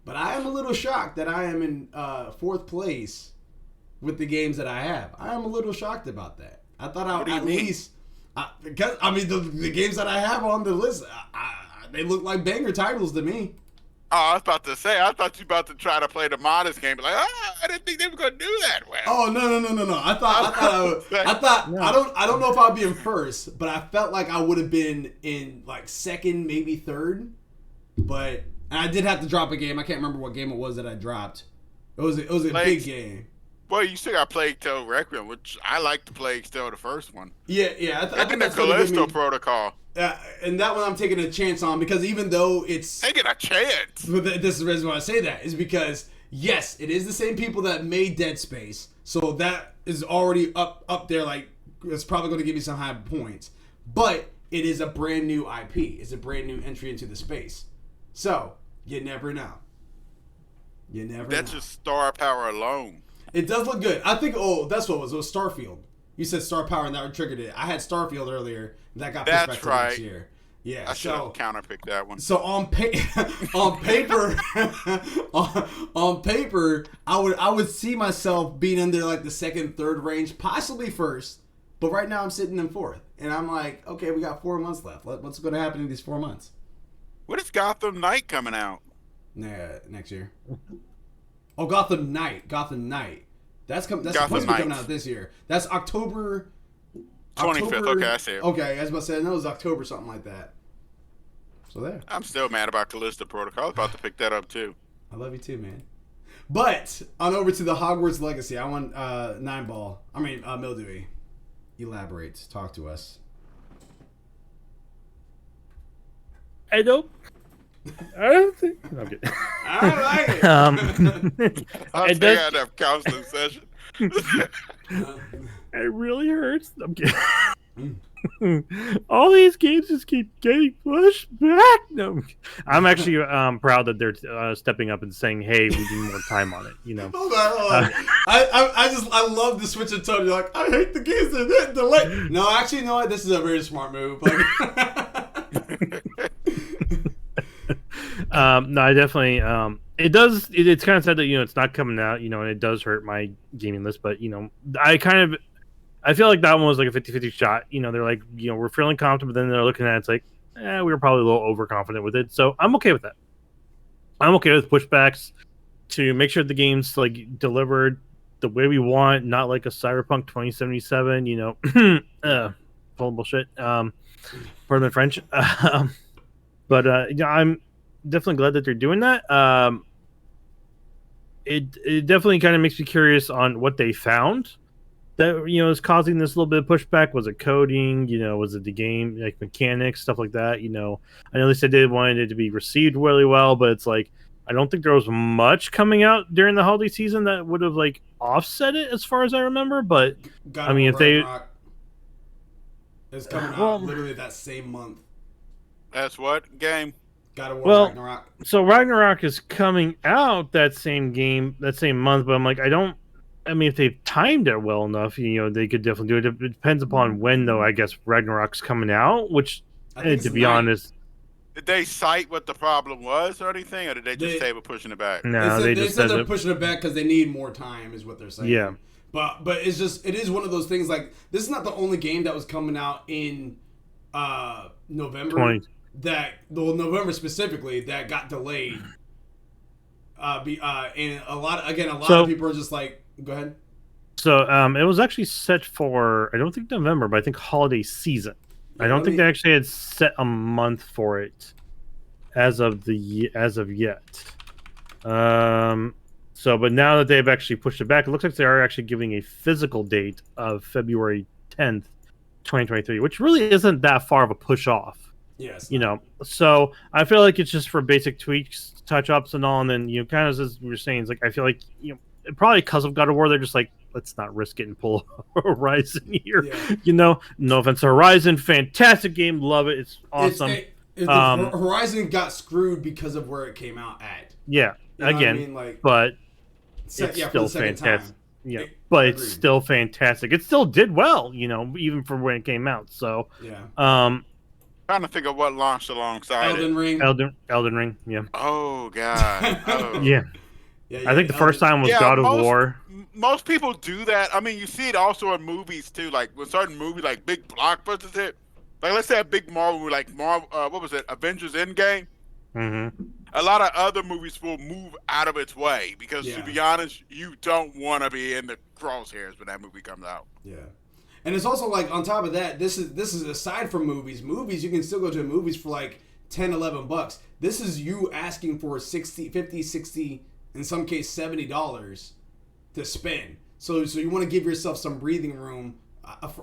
but I am a little shocked that I am in 4th place with the games that I have. I am a little shocked about that. I thought I would at least, because I mean the games that I have on the list, they look like banger titles to me. Oh, I was about to say, I thought you were about to try to play the modest game, but like, I didn't think they were going to do that well. Oh no! I don't know if I'd be in first, but I felt like I would have been in like second, maybe third. But I did have to drop a game. I can't remember what game it was that I dropped. It was a big game. Well, you still got Plague Tale Requiem, which I like to play still the first one. Yeah. I think the Callisto Protocol. And that one I'm taking a chance on because even though it's... Taking a chance? This is the reason why I say that is because, yes, it is the same people that made Dead Space. So that is already up there. Like, it's probably going to give me some high points. But it is a brand new IP. It's a brand new entry into the space. So, you never know. That's just star power alone. It does look good. I think, that's what it was. It was Starfield. You said Star Power and that triggered it. I had Starfield earlier. That got pushed back to next year. Yeah, I should have counterpicked that one. So on paper, on paper, I would see myself being in there like the second, third range, possibly first. But right now I'm sitting in 4th, and I'm like, okay, we got 4 months left. What's going to happen in these 4 months? What is Gotham Knight coming out? Next year. Oh, Gotham Knight. That's supposed to be coming out this year. That's October 25th. Okay, I see it. Okay, I was about to say, I know it was October, something like that. So there. I'm still mad about Callisto Protocol. I was about to pick that up too. I love you too, man. But on over to the Hogwarts Legacy. I want Mildewy. Elaborate. Talk to us. I don't think. No, I'm kidding. I like it. I think I had to have counseling session. It really hurts. I'm kidding. All these games just keep getting pushed back. No, I'm actually proud that they're stepping up and saying, "Hey, we need more time on it." You know. Hold on. I love the switch of tone. You're like, I hate the games that delay. No, actually, no. This is a very smart move. Like, no, I definitely. It does. It's kind of sad that it's not coming out. And it does hurt my gaming list. But I feel like that one was like a 50-50 shot. They're like, we're feeling confident, but then they're looking at it, it's like, we were probably a little overconfident with it. So I'm okay with that. I'm okay with pushbacks to make sure the game's like delivered the way we want, not like a Cyberpunk 2077. Full bullshit. Pardon the French. But I'm definitely glad that they're doing that. It definitely kind of makes me curious on what they found that is causing this little bit of pushback. Was it coding? Was it the game like mechanics, stuff like that? I know they said they wanted it to be received really well, but it's like I don't think there was much coming out during the holiday season that would have like offset it, as far as I remember. But I mean, if they it's coming out literally that same month. That's what game? God of War Ragnarok. So Ragnarok is coming out that same month, but I'm like, if they've timed it well enough, they could definitely do it. It depends upon when, though, I guess Ragnarok's coming out, which, to be honest... Did they cite what the problem was or anything, or did they just say we're pushing it back? No, they said they're pushing it back because they need more time, is what they're saying. Yeah. But it is one of those things, like, this is not the only game that was coming out in November. November specifically, that got delayed. And a lot of people are just like, go ahead. So it was actually set for, I don't think November, but I think holiday season. I don't think they actually had set a month for it. as of yet. But now that they've actually pushed it back, it looks like they are actually giving a physical date of February 10th, 2023, which really isn't that far of a push off. Yes. So I feel like it's just for basic tweaks, touch ups, and all. And then, kind of as we were saying, it's like I feel like probably because of God of War, they're just like, let's not risk getting pull Horizon here. Yeah. No offense to Horizon, fantastic game, love it, it's awesome. Horizon got screwed because of where it came out at. Yeah, again, but it's still fantastic. Yeah, but agreed. It's still fantastic. It still did well, even for when it came out. So yeah. Trying to think of what launched alongside Elden Ring. Elden Ring. Yeah. Oh God. Oh. Yeah. I think the first time was God of War. Most people do that. I mean, you see it also in movies too. Like with certain movies, like big blockbusters hit. Like let's say a big Marvel movie, like what was it? Avengers Endgame. Mm-hmm. A lot of other movies will move out of its way because, to be honest, you don't want to be in the crosshairs when that movie comes out. Yeah. And it's also like on top of that, this is aside from movies. Movies, you can still go to movies for like $10, $11. This is you asking for $50, $60, in some case $70 to spend. So you want to give yourself some breathing room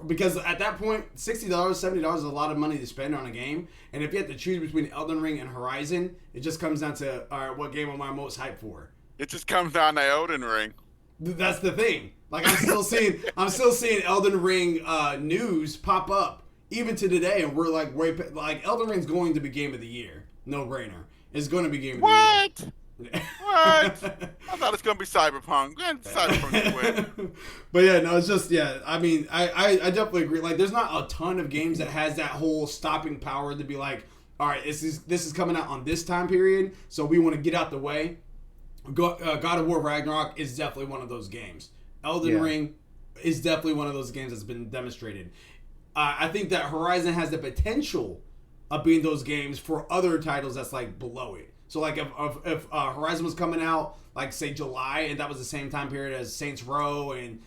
because at that point, $60, $70 is a lot of money to spend on a game. And if you have to choose between Elden Ring and Horizon, it just comes down to, all right, what game am I most hyped for? It just comes down to Elden Ring. That's the thing. Like I'm still seeing Elden Ring news pop up even to today, and we're like Elden Ring's going to be game of the year, no brainer. It's going to be game of the year. What? I thought it's gonna be Cyberpunk. Cyberpunk win. But yeah, no, it's just I mean, I definitely agree. Like, there's not a ton of games that has that whole stopping power to be like, all right, this is coming out on this time period, so we want to get out the way. God of War Ragnarok is definitely one of those games. Elden Ring is definitely one of those games that's been demonstrated. I think that Horizon has the potential of being those games for other titles that's like below it. So like if Horizon was coming out like say July and that was the same time period as Saints Row and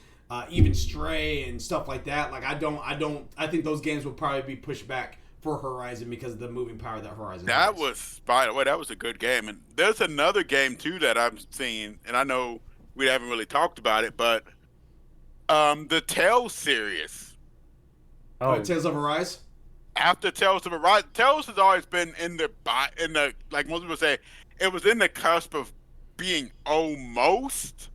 even Stray and stuff like that, like I think those games would probably be pushed back for Horizon because of the moving power that Horizon has. By the way, that was a good game. And there's another game too that I'm seeing, and I know we haven't really talked about it, but the Tales series. Oh, Tales of Arise? After Tales of Arise, Tales has always been in the like most people say, it was in the cusp of being almost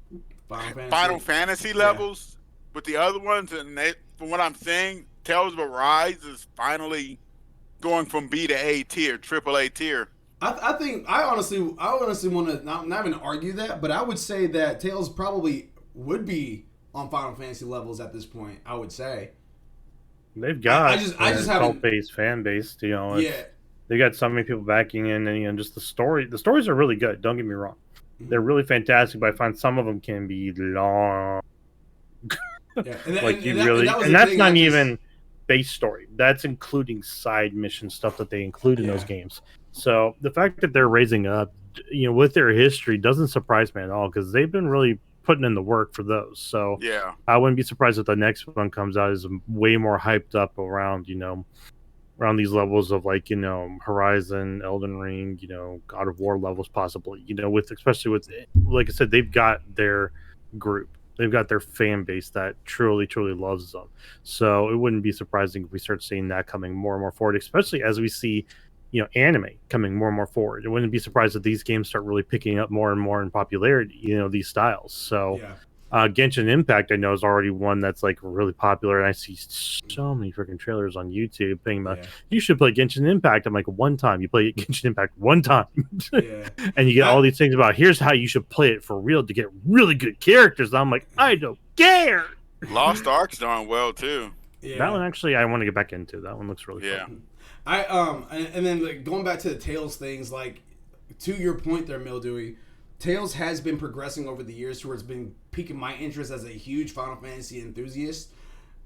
Final Fantasy levels with the other ones, and from what I'm saying, Tales of Arise is finally going from B to A tier, triple A tier. I think I honestly want to not even argue that, but I would say that Tales probably would be on Final Fantasy levels at this point. I would say they've got I just haven't fan base. They got so many people backing in, and just the story. The stories are really good. Don't get me wrong, they're really fantastic. But I find some of them can be long. Yeah, and that's not even base story. That's including side mission stuff that they include in those games. So the fact that they're raising up, with their history doesn't surprise me at all because they've been really putting in the work for those. So I wouldn't be surprised if the next one comes out is way more hyped up around, around these levels of like, Horizon, Elden Ring, God of War levels possibly, especially with, like I said, they've got their group. They've got their fan base that truly, truly loves them. So it wouldn't be surprising if we start seeing that coming more and more forward, especially as we see, anime coming more and more forward. It wouldn't be surprised if these games start really picking up more and more in popularity, these styles. So Genshin Impact, I know, is already one that's like really popular. And I see so many freaking trailers on YouTube saying about, you should play Genshin Impact. I'm like, one time. You play Genshin Impact one time. And you get all these things about, here's how you should play it for real to get really good characters. And I'm like, I don't care. Lost Ark's doing well, too. Yeah. That one, actually, I want to get back into. That one looks really fun. And then like, going back to the Tales things, like to your point there, Mildewy, Tales has been progressing over the years towards been piquing my interest as a huge Final Fantasy enthusiast,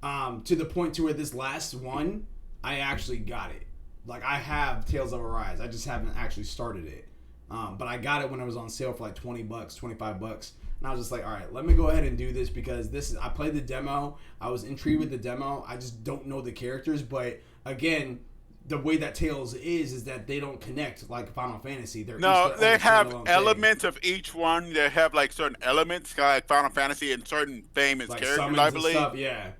to the point to where this last one, I actually got it. Like, I have Tales of Arise. I just haven't actually started it. But I got it when it was on sale for like $20, $25. And I was just like, all right, let me go ahead and do this because I played the demo. I was intrigued with the demo. I just don't know the characters. But again, the way that Tales is that they don't connect like Final Fantasy. They're they have elements of each one. They have like certain elements, like Final Fantasy, and certain famous like characters, I believe. Stuff, yeah.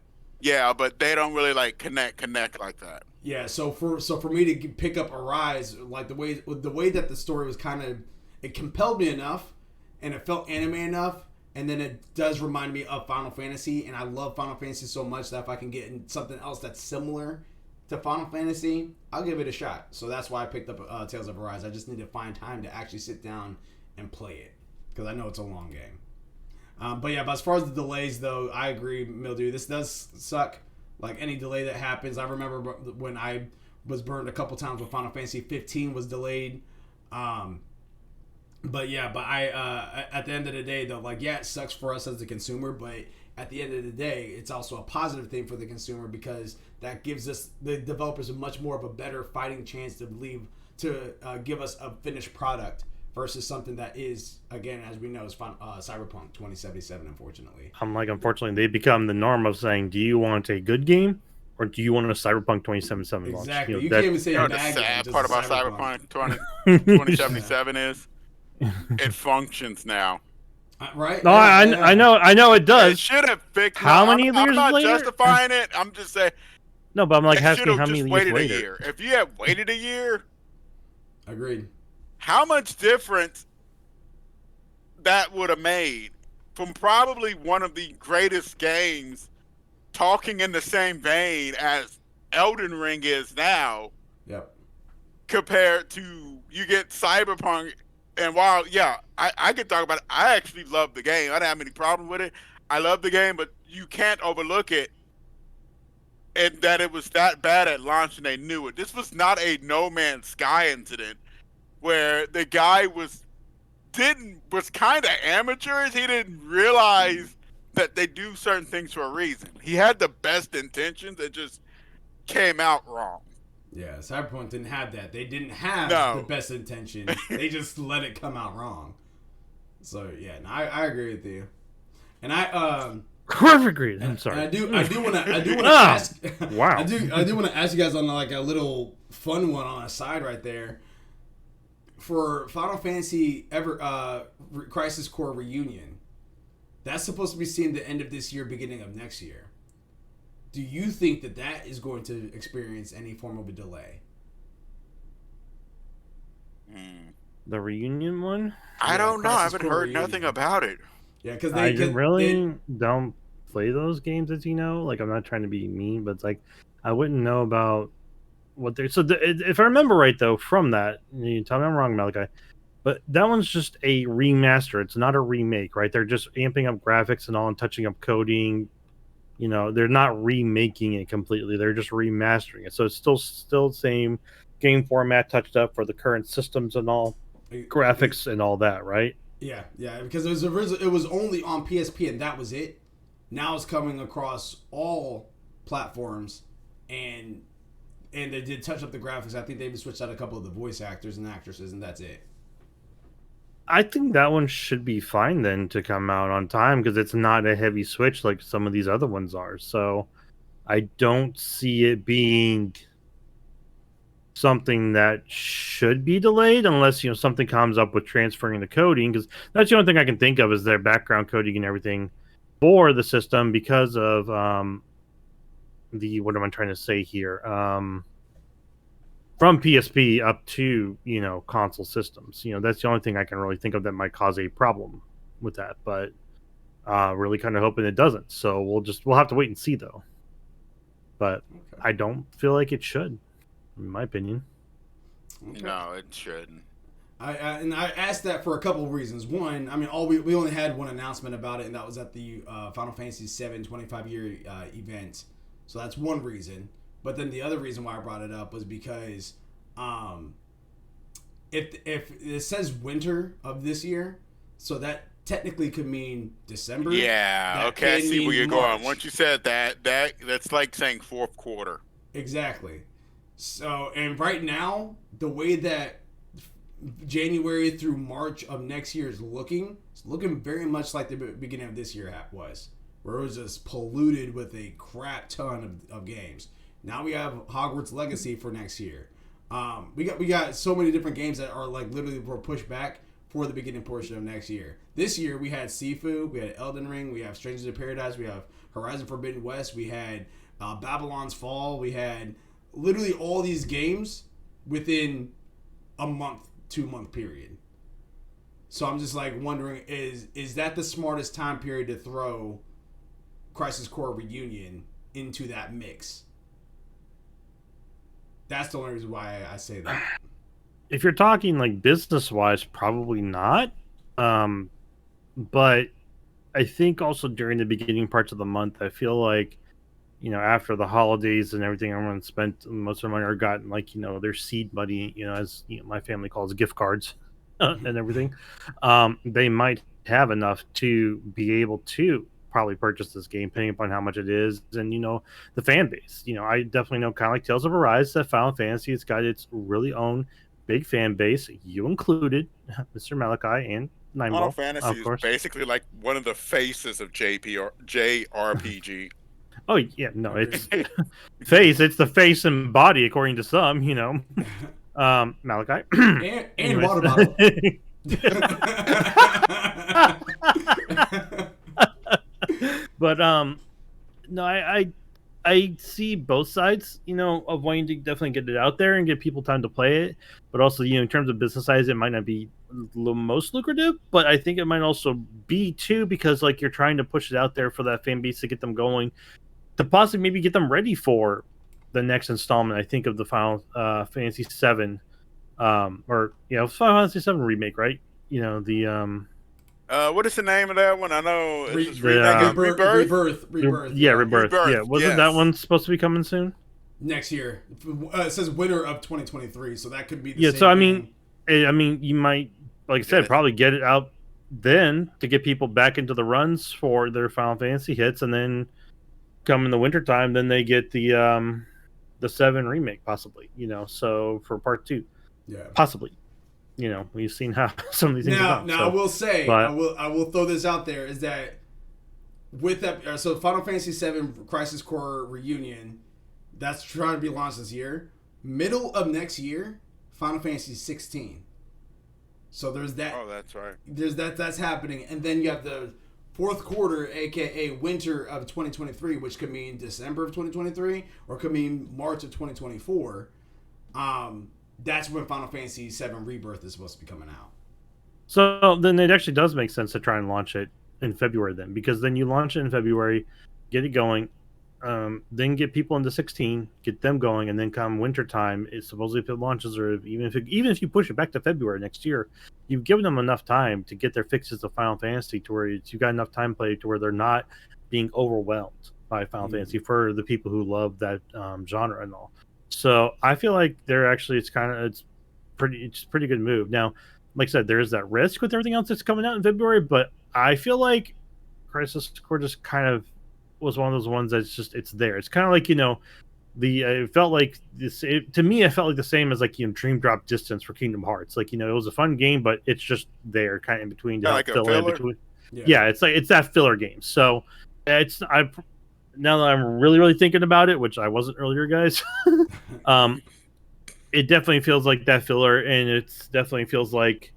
Yeah, but they don't really like connect like that. Yeah, so for me to pick up Arise, like the way that the story was kind of, it compelled me enough, and it felt anime enough, and then it does remind me of Final Fantasy, and I love Final Fantasy so much that if I can get in something else that's similar to Final Fantasy, I'll give it a shot. So that's why I picked up Tales of Arise. I just need to find time to actually sit down and play it, because I know it's a long game. But as far as the delays, though, I agree, Mildew. This does suck. Like any delay that happens, I remember when I was burned a couple times when Final Fantasy 15 was delayed. But I at the end of the day, though, like, yeah, it sucks for us as the consumer, but at the end of the day, it's also a positive thing for the consumer, because that gives us, the developers, a much more of a better fighting chance to give us a finished product versus something that is, again, as we know, is Cyberpunk 2077, unfortunately. Unfortunately, they become the norm of saying, do you want a good game or do you want a Cyberpunk 2077 launch? Exactly. You can't even say a bad game. The sad part about Cyberpunk 2077 is it functions now. Right? No, I know it does. It should have fixed. How many years later? I'm not justifying it. I'm just saying. No, but I'm like asking how many years later. Waited a year. If you had waited a year, agreed. How much difference that would have made from probably one of the greatest games, talking in the same vein as Elden Ring is now. Yep. Compared to, you get Cyberpunk, and while I could talk about it, I actually love the game. I didn't have any problem with it. I love the game, but you can't overlook it, and that it was that bad at launch and they knew it. This was not a No Man's Sky incident where the guy was kind of amateurish. He didn't realize that they do certain things for a reason. He had the best intentions, it just came out wrong. Yeah, Cyberpunk didn't have that. They didn't have the best intentions. They just let it come out wrong. So yeah, no, I agree with you. And I agree. I'm sorry. I do want to ask. Wow. I do want to ask you guys on like a little fun one on the side right there. For Final Fantasy Crisis Core Reunion, that's supposed to be seen the end of this year, beginning of next year. Do you think that is going to experience any form of a delay? The Reunion one? I don't know. I haven't heard nothing about it. Yeah, because I don't play those games, as you know. Like, I'm not trying to be mean, but it's like I wouldn't know about what they're. So if I remember right, though, from that, you tell me I'm wrong, Malachi, but that one's just a remaster. It's not a remake, right? They're just amping up graphics and all and touching up coding. You know, they're not remaking it completely. They're just remastering it. So it's still same game format, touched up for the current systems and all, graphics and all that, right? Yeah, because it was only on PSP and that was it. Now it's coming across all platforms, and they did touch up the graphics. I think they even switched out a couple of the voice actors and actresses, and that's it. I think that one should be fine then to come out on time, because it's not a heavy switch like some of these other ones are. So I don't see it being something that should be delayed unless, you know, something comes up with transferring the coding, because that's the only thing I can think of is their background coding and everything for the system because of what am I trying to say here? From PSP up to, you know, console systems. You know, that's the only thing I can really think of that might cause a problem with that. But really kind of hoping it doesn't. So we'll have to wait and see, though. But okay. I don't feel like it should, in my opinion. Okay. No, it shouldn't. I asked that for a couple of reasons. One, I mean, we only had one announcement about it, and that was at the Final Fantasy VII 25-year event. So that's one reason. But then the other reason why I brought it up was because if it says winter of this year, so that technically could mean December. Yeah, okay, I see where you're going. Once you said that's like saying fourth quarter. Exactly. So, and right now, the way that January through March of next year is looking, it's looking very much like the beginning of this year was, where it was just polluted with a crap ton of games. Now we have Hogwarts Legacy for next year. We got so many different games that are like literally were pushed back for the beginning portion of next year. This year we had Sifu, we had Elden Ring, we have Strangers in Paradise, we have Horizon Forbidden West, we had Babylon's Fall, we had literally all these games within a month, 2-month period. So I'm just like wondering, is that the smartest time period to throw Crisis Core Reunion into that mix? That's the only reason why I say that. If you're talking like business wise, probably not. But I think also during the beginning parts of the month, I feel like, you know, after the holidays and everything, everyone spent most of their money or gotten like, you know, their seed money, you know, as you know, my family calls gift cards and everything. They might have enough to be able to probably purchase this game, depending upon how much it is, and you know the fan base. You know, I definitely know, kind of like Tales of Arise, that Final Fantasy, it's got its really own big fan base, you included, Mr. Malachi and Nineball. Final Fantasy is basically like one of the faces of JRPG. Oh yeah, no, it's face. It's the face and body, according to some. You know, Malachi and water bottle. But no, I see both sides, you know, of wanting to definitely get it out there and give people time to play it, but also, you know, in terms of business size, it might not be the most lucrative, but I think it might also be too, because like you're trying to push it out there for that fan base to get them going, to possibly maybe get them ready for the next installment. I think of the Final Fantasy 7, or you know, Final Fantasy 7 remake, right? You know, the what is the name of that one? I know it's Rebirth. Yeah, Rebirth. Yeah, wasn't that one supposed to be coming soon? Next year. It says winter of 2023, so that could be the same so thing. I mean, you might, like I said, probably get it out then to get people back into the runs for their Final Fantasy hits, and then come in the wintertime, then they get the 7 remake, possibly, you know, so for part 2. Yeah. Possibly. You know, we've seen how some of these things now, I will say, I will throw this out there, is that with that, so Final Fantasy 7 Crisis Core Reunion, that's trying to be launched this year. Middle of next year, Final Fantasy 16. So there's that. Oh, that's right. There's that's happening, and then you have the fourth quarter, aka winter of 2023, which could mean December of 2023 or could mean March of 2024. That's when Final Fantasy 7 Rebirth is supposed to be coming out. So then it actually does make sense to try and launch it in February then, because then you launch it in February, get it going, then get people into 16, get them going, and then come wintertime, supposedly if it launches, or even if you push it back to February next year, you've given them enough time to get their fixes of Final Fantasy to where you've got enough time play to where they're not being overwhelmed by Final Fantasy for the people who love that genre and all. So I feel like it's pretty good move. Now, like I said, there's that risk with everything else that's coming out in February, but I feel like Crisis Core just kind of was one of those ones that's it's there. It's kind of like, you know, it felt like this, to me, it felt like the same as like, you know, Dream Drop Distance for Kingdom Hearts. Like, you know, it was a fun game, but it's just there kind of in between to like fill in between. Yeah, it's that filler game. So now that I'm really, really thinking about it, which I wasn't earlier, guys, it definitely feels like that filler, and it definitely feels like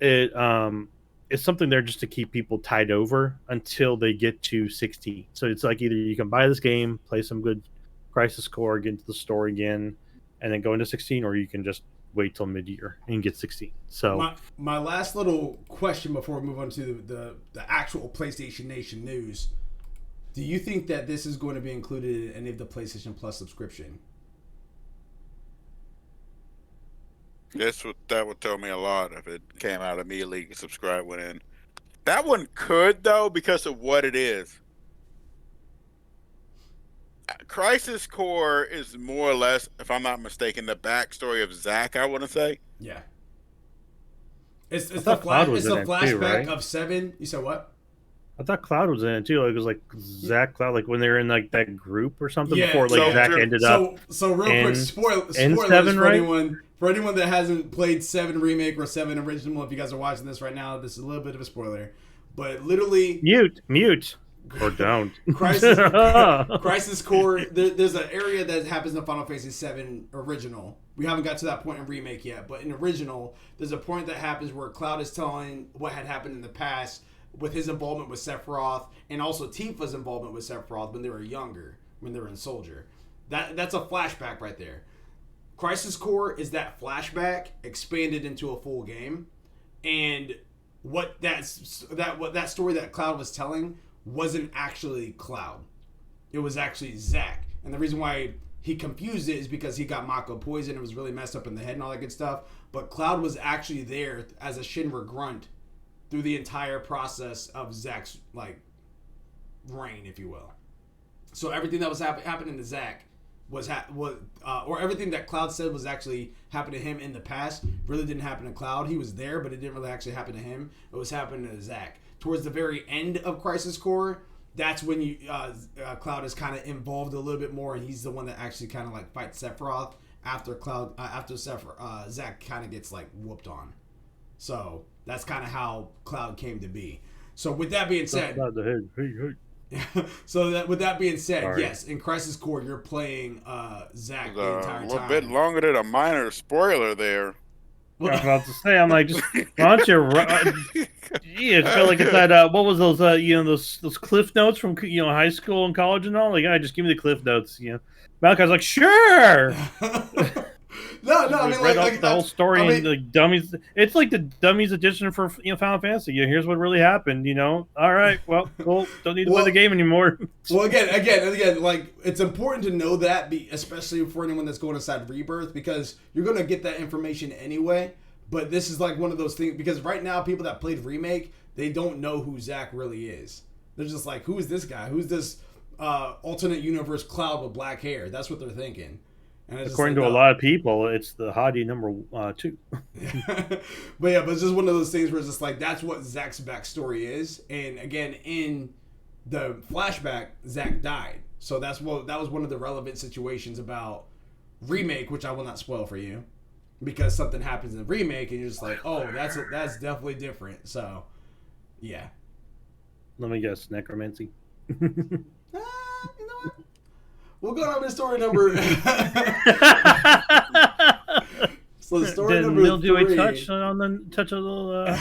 it's something there just to keep people tied over until they get to 16. So it's like either you can buy this game, play some good Crisis Core, get into the store again, and then go into 16, or you can just wait till mid-year and get 16. So my last little question before we move on to the actual PlayStation Nation news. Do you think that this is going to be included in any of the PlayStation Plus subscription? That would tell me a lot if it came out immediately. Subscribe went in. That one could, though, because of what it is. Crisis Core is more or less, if I'm not mistaken, the backstory of Zack, I want to say. Yeah. It's the flashback too, right? of 7. You said what? I thought Cloud was in it too. Like, it was like Zack Cloud, like when they were in like that group or something before like Zack ended up. So real quick, spoilers 7, for anyone that hasn't played 7 remake or 7 original. If you guys are watching this right now, this is a little bit of a spoiler, but literally mute. Or don't. Crisis Core. There's an area that happens in Final Fantasy VII original. We haven't got to that point in remake yet, but in original, there's a point that happens where Cloud is telling what had happened in the past with his involvement with Sephiroth, and also Tifa's involvement with Sephiroth when they were younger, when they were in Soldier. That's a flashback right there. Crisis Core is that flashback expanded into a full game, and what that story that Cloud was telling wasn't actually Cloud. It was actually Zack. And the reason why he confused it is because he got Mako poisoned and was really messed up in the head and all that good stuff. But Cloud was actually there as a Shinra grunt through the entire process of Zack's reign, if you will. So everything that was happening to Zack or everything that Cloud said was actually happening to him in the past really didn't happen to Cloud. He was there, but it didn't really actually happen to him. It was happening to Zack. Towards the very end of Crisis Core, that's when Cloud is kind of involved a little bit more, and he's the one that actually kind of fights Sephiroth after Zack kind of gets whooped on. So that's kind of how Cloud came to be. So with that being said, with that being said, sorry. Yes, in Crisis Core you're playing Zack the entire time. A little bit longer than a minor spoiler there. I was about to say, I'm like, just why don't you? It felt like it's that. What was those? Those cliff notes from high school and college and all. Just give me the cliff notes. Malachi's like, sure. No, I mean, read the whole story and the dummies. It's like the dummies edition for Final Fantasy. Here's what really happened. All right, well, cool. Don't need to play the game anymore. Well, again, it's important to know that, especially for anyone that's going inside Rebirth, because you're going to get that information anyway. But this is one of those things, because right now people that played Remake, they don't know who Zack really is. They're just like, who is this guy? Who's this alternate universe Cloud with black hair? That's what they're thinking. According to a lot of people, it's the hottie number 2. but it's just one of those things where it's just that's what Zack's backstory is. And again, in the flashback, Zack died. So that was one of the relevant situations about Remake, which I will not spoil for you, because something happens in Remake and you're just that's definitely different. So, yeah. Let me guess, necromancy. You know what? We'll go on to story number. So story number 3. Do we touch a little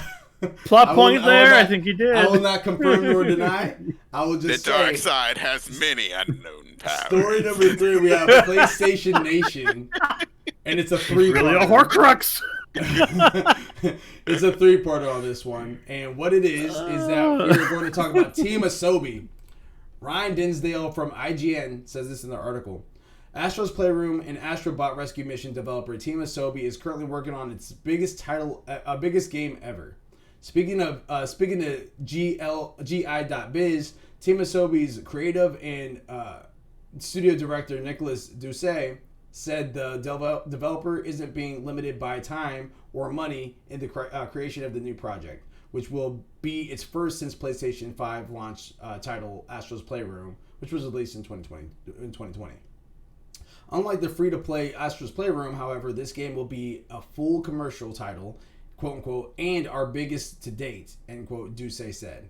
plot point there? I think you did. I will not confirm nor deny. I will just say the dark side has many unknown powers. Story number 3. We have PlayStation Nation, and it's a 3-part. Really a Horcrux. It's a 3-parter on this one, and what it is that we're going to talk about Team Asobi. Ryan Dinsdale from IGN says this in the article. Astro's Playroom and Astrobot Rescue Mission developer Team Asobi is currently working on its biggest game ever. Speaking to GI.biz, Team Asobi's creative and studio director Nicholas Doucet said the developer isn't being limited by time or money in the creation of the new project, which will be its first since PlayStation 5 launch title Astro's Playroom, which was released in 2020. Unlike the free-to-play Astro's Playroom, however, this game will be a full commercial title, quote-unquote, and our biggest to date, end quote, Doucet said.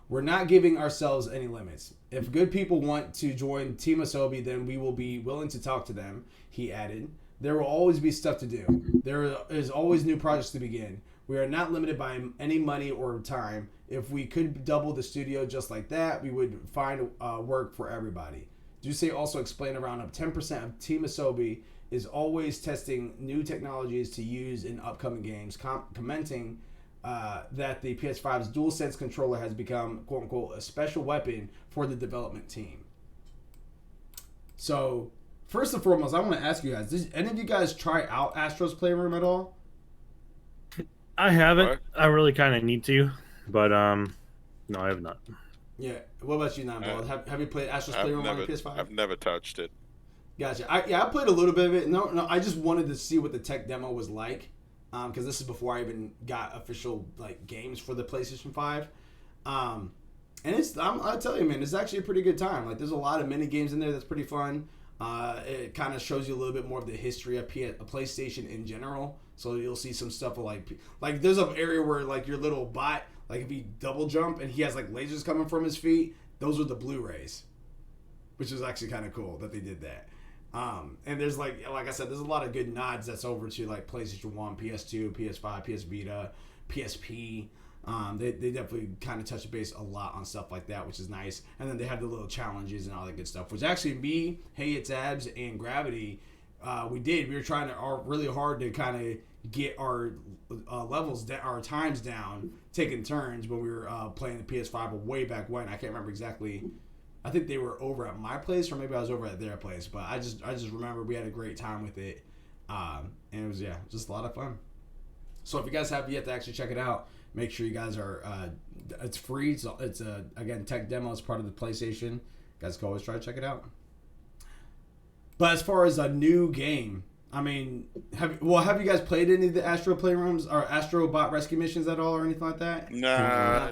We're not giving ourselves any limits. If good people want to join Team Asobi, then we will be willing to talk to them, he added. There will always be stuff to do. There is always new projects to begin. We are not limited by any money or time. If we could double the studio just like that, we would find work for everybody. Doucet also explained around 10% of Team Asobi is always testing new technologies to use in upcoming games, commenting that the PS5's DualSense controller has become, quote-unquote, a special weapon for the development team. So, first and foremost, I want to ask you guys, did any of you guys try out Astro's Playroom at all? I haven't. Right. I really kind of need to, but no, I have not. Yeah. What about you, Nightball? Have you played Astro's Playroom on your PS5? I've never touched it. Gotcha. I played a little bit of it. No, I just wanted to see what the tech demo was like, because this is before I even got official games for the PlayStation 5. And I'll tell you, man, it's actually a pretty good time. There's a lot of mini games in there that's pretty fun. It kind of shows you a little bit more of the history of PlayStation in general. So you'll see some stuff like there's an area where your little bot, if he double jump and he has lasers coming from his feet, those were the Blu-rays, which is actually kind of cool that they did that. And there's like I said, there's a lot of good nods that's over to like PlayStation 1, PS2, PS5, PS Vita, PSP. They definitely kind of touch base a lot on stuff like that, which is nice. And then they have the little challenges and all that good stuff, which actually me, Hey It's Abs, and Gravity, we were trying to really hard to kind of get our levels, our times down, taking turns when we were playing the PS5 way back when. I can't remember exactly. I think they were over at my place, or maybe I was over at their place. But I just remember we had a great time with it, and it was just a lot of fun. So if you guys have yet to actually check it out, make sure you guys are. It's free. It's again, tech demo as part of the PlayStation. You guys can always try to check it out. But as far as a new game, I mean, have you guys played any of the Astro Playrooms or Astro Bot Rescue Missions at all, or anything like that? Nah.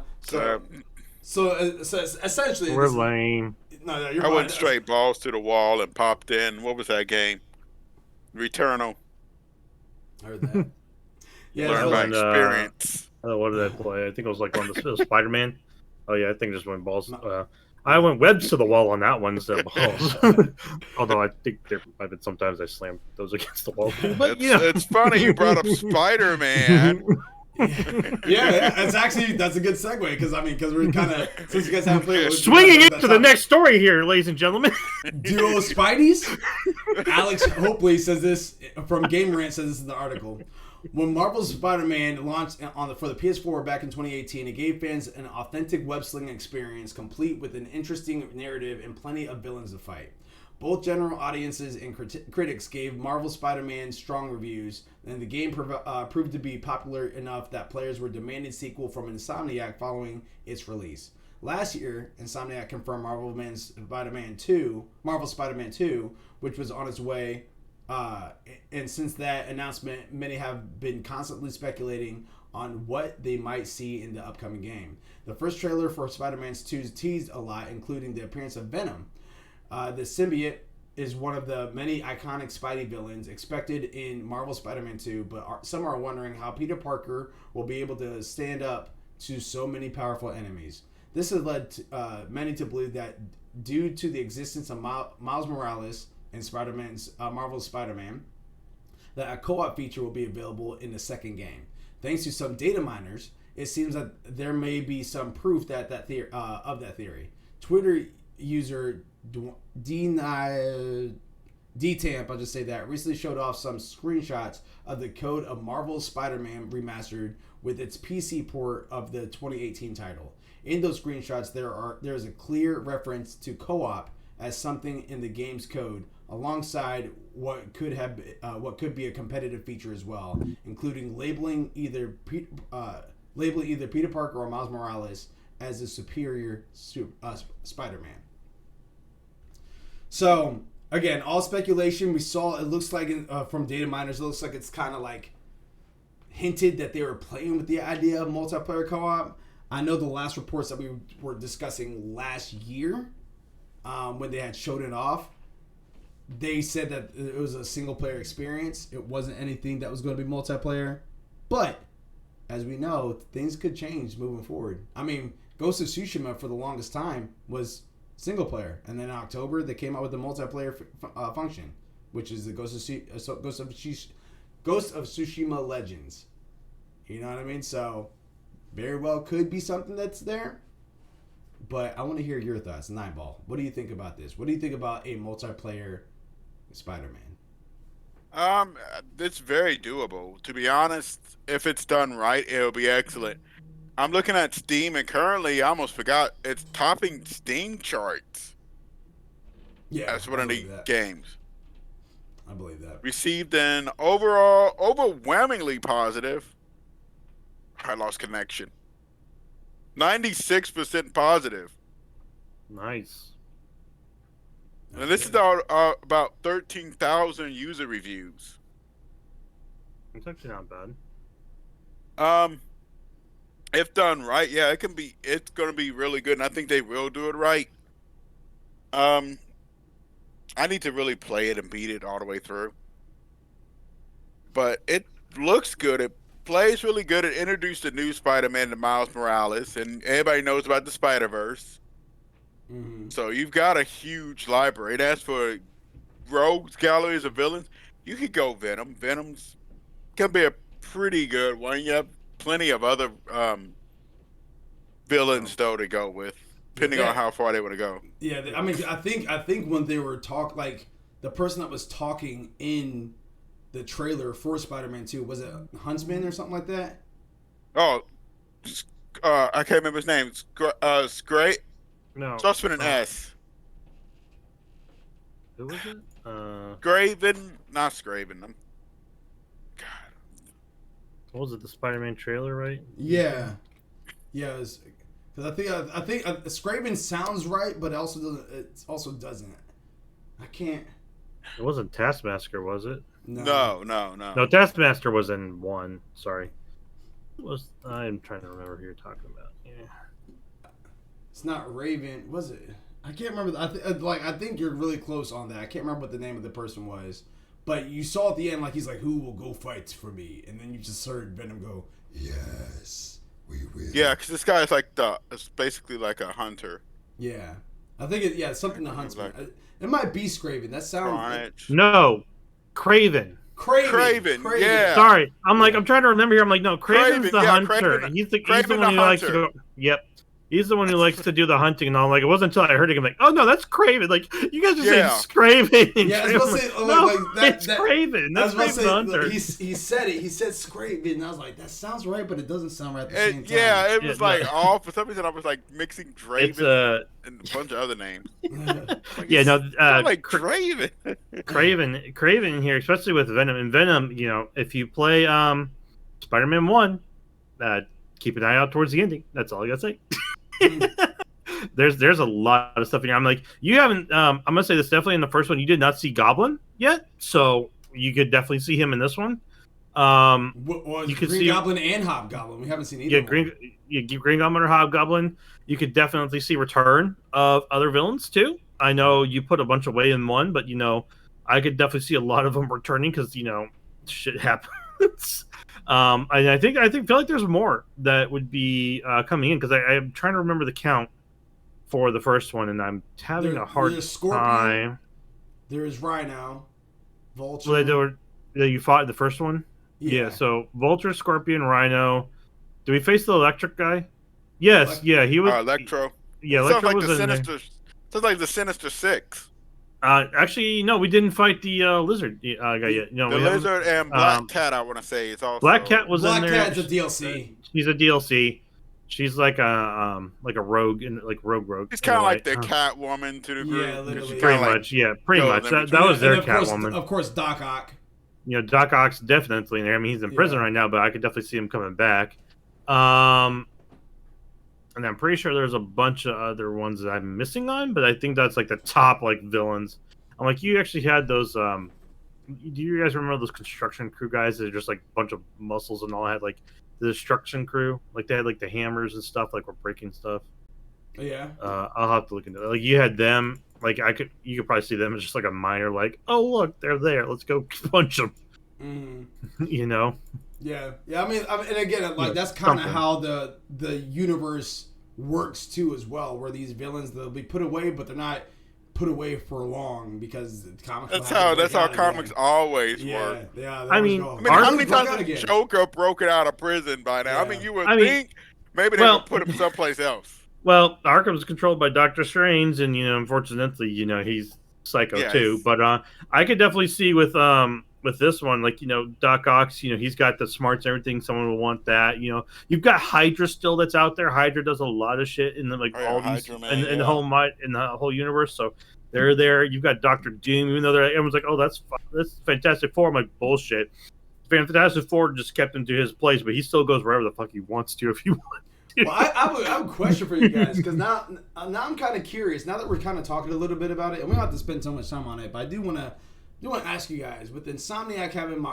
So essentially, we're lame. No, I went straight balls to the wall and popped in. What was that game? Returnal. I heard that. Yeah, Learn by experience. What did I play? I think it was like on the Spider-Man. Oh yeah, I think just went balls. I went webs to the wall on that one instead of balls. Although I think I've been sometimes I slammed those against the wall. But it's funny you brought up Spider-Man. That's a good segue because we're kind of, since you guys haven't played, swinging into the next story here, ladies and gentlemen. Duo Spideys. Alex Hopley says this from Game Rant. Says this in the article. When Marvel's Spider-Man launched for the PS4 back in 2018, it gave fans an authentic web-slinging experience, complete with an interesting narrative and plenty of villains to fight. Both general audiences and critics gave Marvel's Spider-Man strong reviews, and the game proved to be popular enough that players were demanding sequel from Insomniac following its release. Last year, Insomniac confirmed Marvel's Spider-Man 2, which was on its way. And since that announcement, many have been constantly speculating on what they might see in the upcoming game. The first trailer for Spider-Man 2 teased a lot, including the appearance of Venom. The symbiote is one of the many iconic Spidey villains expected in Marvel Spider-Man 2, but some are wondering how Peter Parker will be able to stand up to so many powerful enemies. This has led many to believe that due to the existence of Miles Morales and Marvel's Spider-Man, that a co-op feature will be available in the second game. Thanks to some data miners, it seems that there may be some proof of that theory. Twitter user D-Tamp, I'll just say that, recently showed off some screenshots of the code of Marvel's Spider-Man Remastered with its PC port of the 2018 title. In those screenshots, there is a clear reference to co-op as something in the game's code, alongside what could be a competitive feature as well, including labeling either Peter Parker or Miles Morales as a superior Spider-Man. So again, all speculation. We saw, it looks like from data miners, it looks like it's kind of like hinted that they were playing with the idea of multiplayer co-op. I know the last reports that we were discussing last year, when they had showed it off, they said that it was a single player experience. It wasn't anything that was going to be multiplayer. But as we know, things could change moving forward. I mean, Ghost of Tsushima for the longest time was single player, and then in October they came out with the multiplayer function, which is the Ghost of Tsushima Legends. You know what I mean? So very well could be something that's there. But I want to hear your thoughts. Nineball, what do you think about this? What do you think about a multiplayer Spider-Man? It's very doable. To be honest, if it's done right, it'll be excellent. I'm looking at Steam, and currently, I almost forgot, it's topping Steam charts. Yeah, that's one of the games. I believe that. Received an overall overwhelmingly positive. I lost connection. 96% positive. Nice. And this is about 13,000 user reviews. It's actually not bad. If done right, yeah, it's going to be really good, and I think they will do it right. I need to really play it and beat it all the way through. But it looks good. It plays really good. It introduced the new Spider-Man to Miles Morales, and everybody knows about the Spider-Verse. Mm-hmm. So you've got a huge library. And as for rogues, galleries of villains, you could go Venom. Venom's can be a pretty good one. You have plenty of other villains though to go with, Yeah, depending on how far they want to go. Yeah, I mean, I think when they were like the person that was talking in the trailer for Spider-Man 2 was it Huntsman or something like that? Oh, I can't remember his name. It's great. No. Starts with an S. Who was it? Graven, not Skraven. God. What was it? The Spider-Man trailer, right? Yeah, yeah. Because I think Skraven sounds right, but it also doesn't. It also doesn't. I can't. It wasn't Taskmaster, was it? No. No, Taskmaster was in 1. Sorry. I'm trying to remember who you're talking about. Yeah. It's not Raven, was it? I can't remember. I think you're really close on that. I can't remember what the name of the person was, but you saw at the end, like he's like, "Who will go fight for me?" And then you just heard Venom go, "Yes, we will." Yeah, because this guy is it's basically like a hunter. Yeah, I think it's something to Huntsman. It might be Skraven. That sounds. No, Craven. Craven. Yeah. Sorry, I'm trying to remember here. I'm like, no, Craven's the hunter. He's the one who likes to go. Yep. He's the one who likes to do the hunting and all. Like, it wasn't until I heard it, I'm like, oh no, that's Craven. Like, you guys are saying Craven. Yeah, I was say, it's Craven. That's Craven the hunter. He said it. He said Craven, and I was like, that sounds right, but it doesn't sound right at the same time. Yeah, it was all for some reason I was like mixing Draven and a bunch of other names. Like Craven. Craven here, especially with Venom. And Venom, if you play Spider-Man 1, keep an eye out towards the ending. That's all I gotta say. There's a lot of stuff in here. I'm like, you haven't. I'm gonna say this definitely in the first one. You did not see Goblin yet, so you could definitely see him in this one. You could see Goblin and Hobgoblin. We haven't seen either. Yeah, Green Goblin or Hobgoblin. You could definitely see return of other villains too. I know you put a bunch away in one, but I could definitely see a lot of them returning because shit happens. I feel like there's more that would be coming in because I'm trying to remember the count for the first one, and I'm having a hard time. There is Rhino, Vulture. Well, you fought the first one. Yeah. So Vulture, Scorpion, Rhino. Do we face the electric guy? Yes. Yeah, he was. Electro. Yeah, Electro was in there. Sounds like the Sinister Six. Actually, no, we didn't fight the lizard guy yet. The lizard and Black Cat, I want to say, is also. Black Cat was in there. Black Cat's a DLC. She's a DLC. She's like a rogue rogue. She's kind of like the Catwoman to the group. Yeah, literally. Pretty much. That was their Catwoman. Of course, Doc Ock. Doc Ock's definitely in there. I mean, he's in prison right now, but I could definitely see him coming back. And I'm pretty sure there's a bunch of other ones that I'm missing on, but I think that's like the top villains. I'm like, you actually had those. Do you guys remember those construction crew guys that are just like a bunch of muscles and all had like the destruction crew? Like they had like the hammers and stuff, like were breaking stuff. Yeah. I'll have to look into that. Like you had them. Like you could probably see them as just like a minor. Like, oh look, they're there. Let's go punch them. Mm. Yeah. I mean, and again, that's kind of how the universe works too, as well. Where these villains, they'll be put away, but they're not put away for long because the comics. That's how comics always work. Yeah. I mean, how many times has Joker broken out of prison by now? Yeah. I mean, you would think maybe they would put him someplace else. Well, Arkham's controlled by Doctor Strange, and unfortunately, he's psycho too. But I could definitely see with this one, like Doc Ock's, he's got the smarts and everything. Someone will want that. You've got Hydra still that's out there. Hydra does a lot of shit in the in the whole universe. So they're there. You've got Doctor Doom, even though everyone's like, oh, that's Fantastic Four. I'm like, bullshit. Fantastic Four just kept him to his place, but he still goes wherever the fuck he wants to if he wants. Well, I have a question for you guys because now I'm kind of curious. Now that we're kind of talking a little bit about it, and we don't have to spend so much time on it, but I do want to ask you guys, with Insomniac having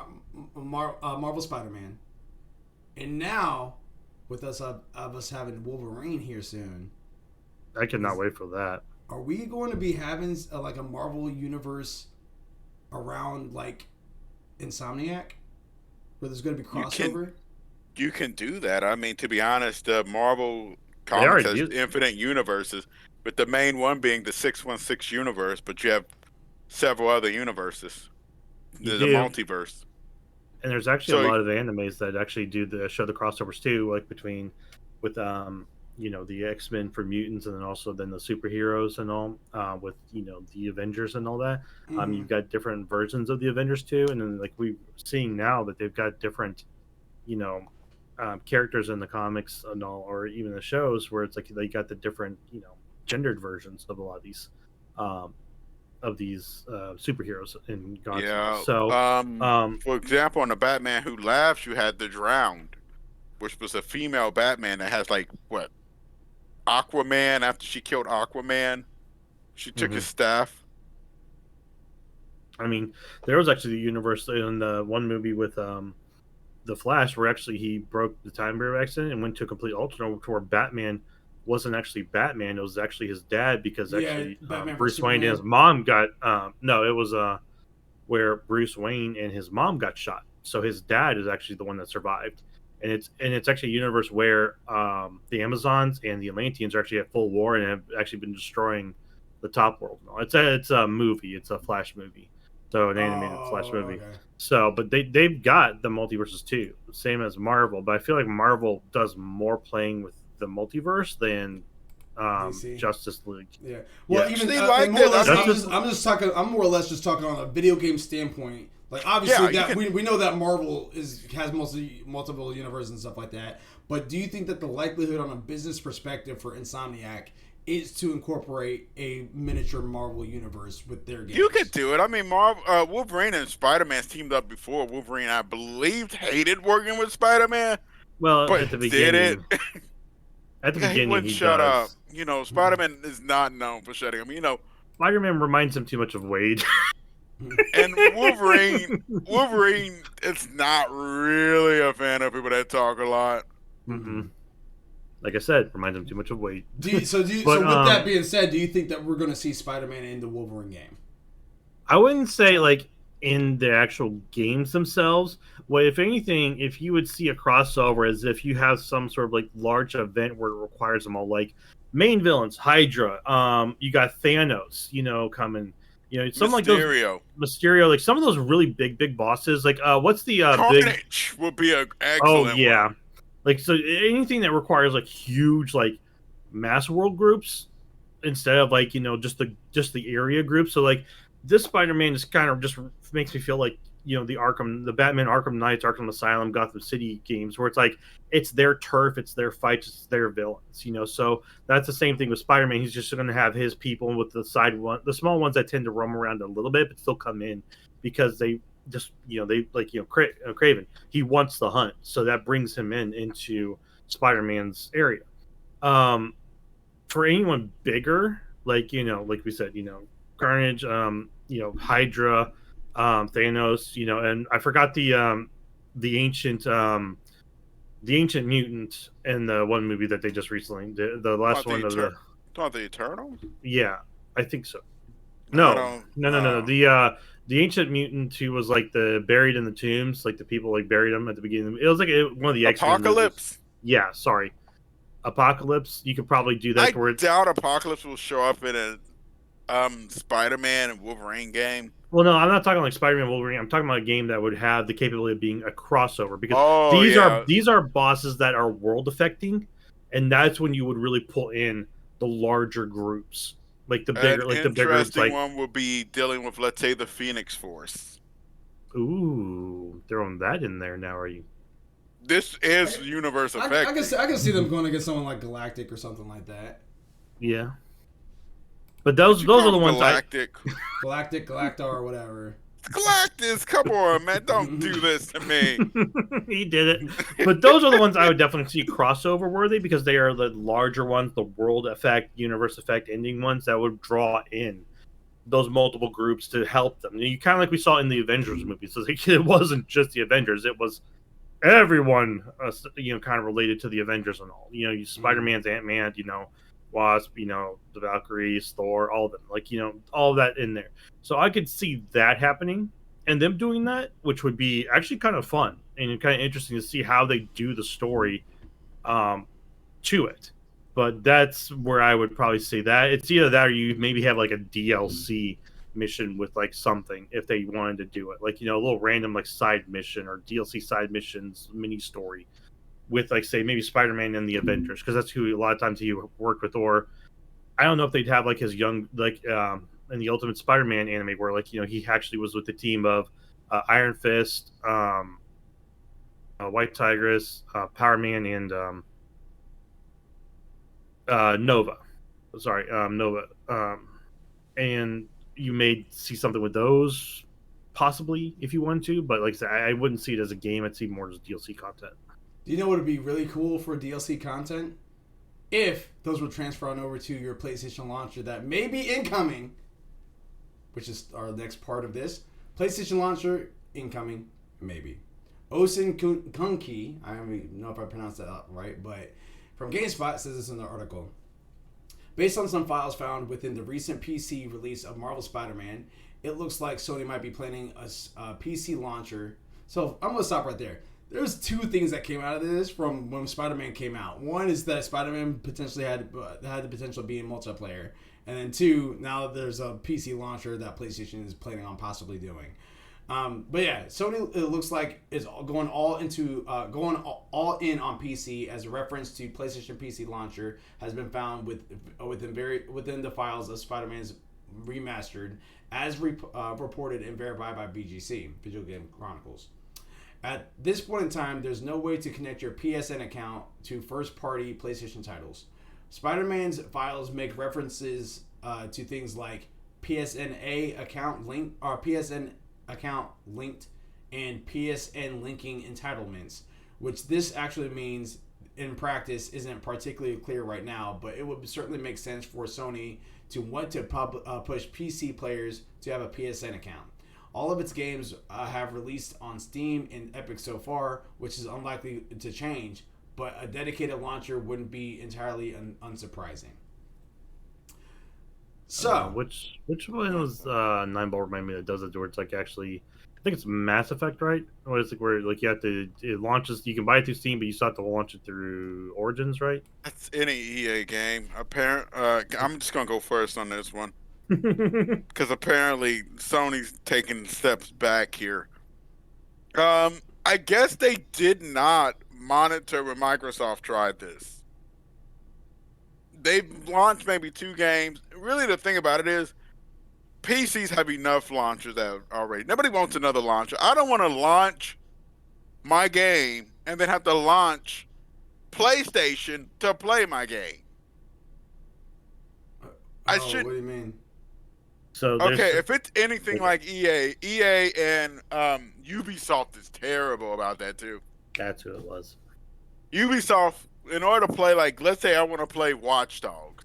Marvel Spider-Man, and now with us having Wolverine here soon, I cannot wait for that. Are we going to be having like a Marvel universe around like Insomniac, where there's going to be crossover? You can do that. I mean, to be honest, Marvel Comics has infinite universes. with the main one being the 616 universe, but you have several other universes. There's a multiverse. And there's actually a lot of animes that actually show the crossovers too, like with the X-Men for mutants, and then also the superheroes and all, with the Avengers and all that. You've got different versions of the Avengers too, and then like we're seeing now that they've got different characters in the comics and all, or even the shows, where it's like they got the different gendered versions of a lot of these superheroes in Godzilla. Yeah. So, for example, on the Batman Who Laughs, you had the Drowned, which was a female Batman that has like what? Aquaman. After she killed Aquaman, she took his staff. I mean, there was actually the universe in the one movie with the Flash, where actually he broke the time barrier accident and went to a complete alternate to where Batman wasn't actually Batman. It was actually his dad, because actually Bruce Wayne and his mom got no, it was where Bruce Wayne and his mom got shot. So his dad is actually the one that survived. And it's actually a universe where the Amazons and the Atlanteans are actually at full war and have actually been destroying the top world. It's a movie. It's a Flash movie. So an animated Flash movie. Okay. So, but they've got the multiverses too, same as Marvel. But I feel like Marvel does more playing with the multiverse than Justice League. Yeah. Well, even more or less, I'm just talking. I'm more or less just talking on a video game standpoint. Like obviously, we know that Marvel has multiple universes and stuff like that. But do you think that the likelihood on a business perspective for Insomniac is to incorporate a miniature Marvel universe with their games? You could do it. I mean, Wolverine and Spider-Man teamed up before. Wolverine, I believe, hated working with Spider-Man. Well, but at the beginning, did it. At the beginning, he shut up. Spider-Man is not known for shutting up. Spider-Man reminds him too much of Wade. And Wolverine is not really a fan of people that talk a lot. Mm-hmm. Like I said, reminds him too much of Wade. So with that being said, do you think that we're going to see Spider-Man in the Wolverine game? I wouldn't say like in the actual games themselves. Well, if anything, if you would see a crossover, as if you have some sort of like large event where it requires them all, like main villains, Hydra, you got Thanos, coming, some like those Mysterio, like some of those really big bosses. Like what's the Carnage would be an excellent one. Like, so anything that requires like huge like mass world groups instead of like just the area groups. So like this Spider-Man is kind of just makes me feel like the Batman Arkham Knights, Arkham Asylum, Gotham City games, where it's like it's their turf, it's their fights, it's their villains. So that's the same thing with Spider-Man. He's just going to have his people with the the small ones that tend to roam around a little bit but still come in because they just Craven, he wants the hunt, so that brings him into Spider-Man's area. For anyone bigger, like like we said, Carnage, Hydra, Thanos, and I forgot the ancient mutant in the one movie that they just recently did, the last one of the Eternal. Yeah, I think so. No. The ancient mutant who was like buried in the tombs, like the people like buried him at the beginning. It was like one of the X-Men Apocalypse. Movies. Yeah, sorry, Apocalypse. You could probably do that. I doubt Apocalypse will show up in a Spider-Man and Wolverine game. Well, no, I'm not talking like Spider-Man, Wolverine. I'm talking about a game that would have the capability of being a crossover, because these are bosses that are world affecting, and that's when you would really pull in the larger groups. Like the bigger, the interesting one would be dealing with, let's say, the Phoenix Force. Ooh, throwing that in there now, are you? This is universe effect. I can see them going against someone like Galactic or something like that. Yeah, but those are the ones. Galactic, Galactar, or whatever. Galactus, come on, man! Don't do this to me. He did it. But those are the ones I would definitely see crossover worthy, because they are the larger ones, the world effect, universe effect ending ones that would draw in those multiple groups to help them. You kind of like we saw in the Avengers movies. So it wasn't just the Avengers; it was everyone, kind of related to the Avengers and all. Spider-Man's Ant-Man, Wasp, the Valkyries, Thor, all of them, all of that in there. So I could see that happening and them doing that, which would be actually kind of fun and kind of interesting to see how they do the story to it. But that's where I would probably say that it's either that or you maybe have like a DLC mission with like something if they wanted to do it, like a little random like side mission or DLC side missions mini story with like say maybe Spider-Man and the Avengers, because that's who a lot of times he worked with. Or I don't know if they'd have like his young like in the Ultimate Spider-Man anime where like he actually was with the team of Iron Fist, White Tigress, Power Man, and Nova. Sorry, Nova. And you may see something with those possibly if you want to, but like I said, I wouldn't see it as a game. I'd see more as DLC content. Do you know what would be really cool for DLC content? If those would transfer on over to your PlayStation launcher that may be incoming, which is our next part of this. PlayStation launcher incoming, maybe. Osin Kunki, I don't even know if I pronounced that right, but from GameSpot says this in the article. Based on some files found within the recent PC release of Marvel Spider-Man, it looks like Sony might be planning a PC launcher. So I'm going to stop right there. There's two things that came out of this from when Spider-Man came out. One is that Spider-Man potentially had the potential to be in multiplayer. And then two, now there's a PC launcher that PlayStation is planning on possibly doing. But yeah, Sony, it looks like, is going all in on PC, as a reference to PlayStation PC launcher has been found within the files of Spider-Man's Remastered, as reported and verified by BGC, Video Game Chronicles. At this point in time, there's no way to connect your PSN account to first-party PlayStation titles. Spider-Man's files make references to things like PSN account link or PSN account linked and PSN linking entitlements, which this actually means in practice isn't particularly clear right now, but it would certainly make sense for Sony to want to push PC players to have a PSN account. All of its games have released on Steam and Epic so far, which is unlikely to change, but a dedicated launcher wouldn't be entirely unsurprising. So, which one was Nine Ball remind me that does it? Where it's like actually, I think it's Mass Effect, right? Or it's like where like you have to, it launches, you can buy it through Steam, but you still have to launch it through Origins, right? That's any EA game. I'm just gonna go first on this one. Because apparently Sony's taking steps back here. I guess they did not monitor when Microsoft tried this. They've launched maybe 2 games. Really, the thing about it is, PCs have enough launchers already. Nobody wants another launcher. I don't want to launch my game and then have to launch PlayStation to play my game. what do you mean? So okay, if it's anything like EA and Ubisoft is terrible about that too. That's who it was. Ubisoft, in order to play, like, let's say I want to play Watch Dogs.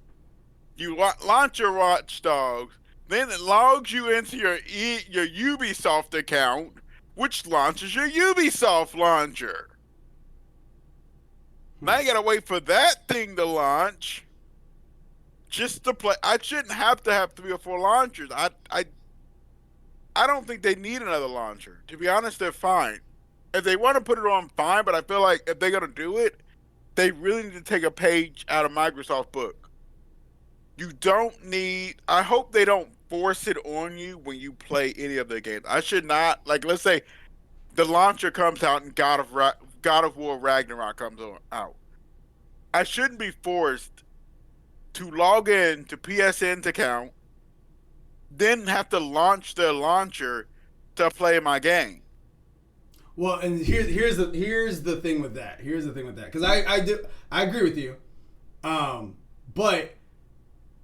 You launch your Watch Dogs, then it logs you into your Ubisoft account, which launches your Ubisoft launcher. Now you gotta wait for that thing to launch just to play. I shouldn't have to have 3 or 4 launchers. I don't think they need another launcher. To be honest, they're fine. If they want to put it on, fine, but I feel like if they're gonna do it, they really need to take a page out of Microsoft's book. You don't need, I hope they don't force it on you when you play any of their games. I should not, like, let's say the launcher comes out and God of War Ragnarok comes out. I shouldn't be forced to log in to PSN's account, then have to launch their launcher to play my game. Well, and here's the thing with that. Because I agree with you, but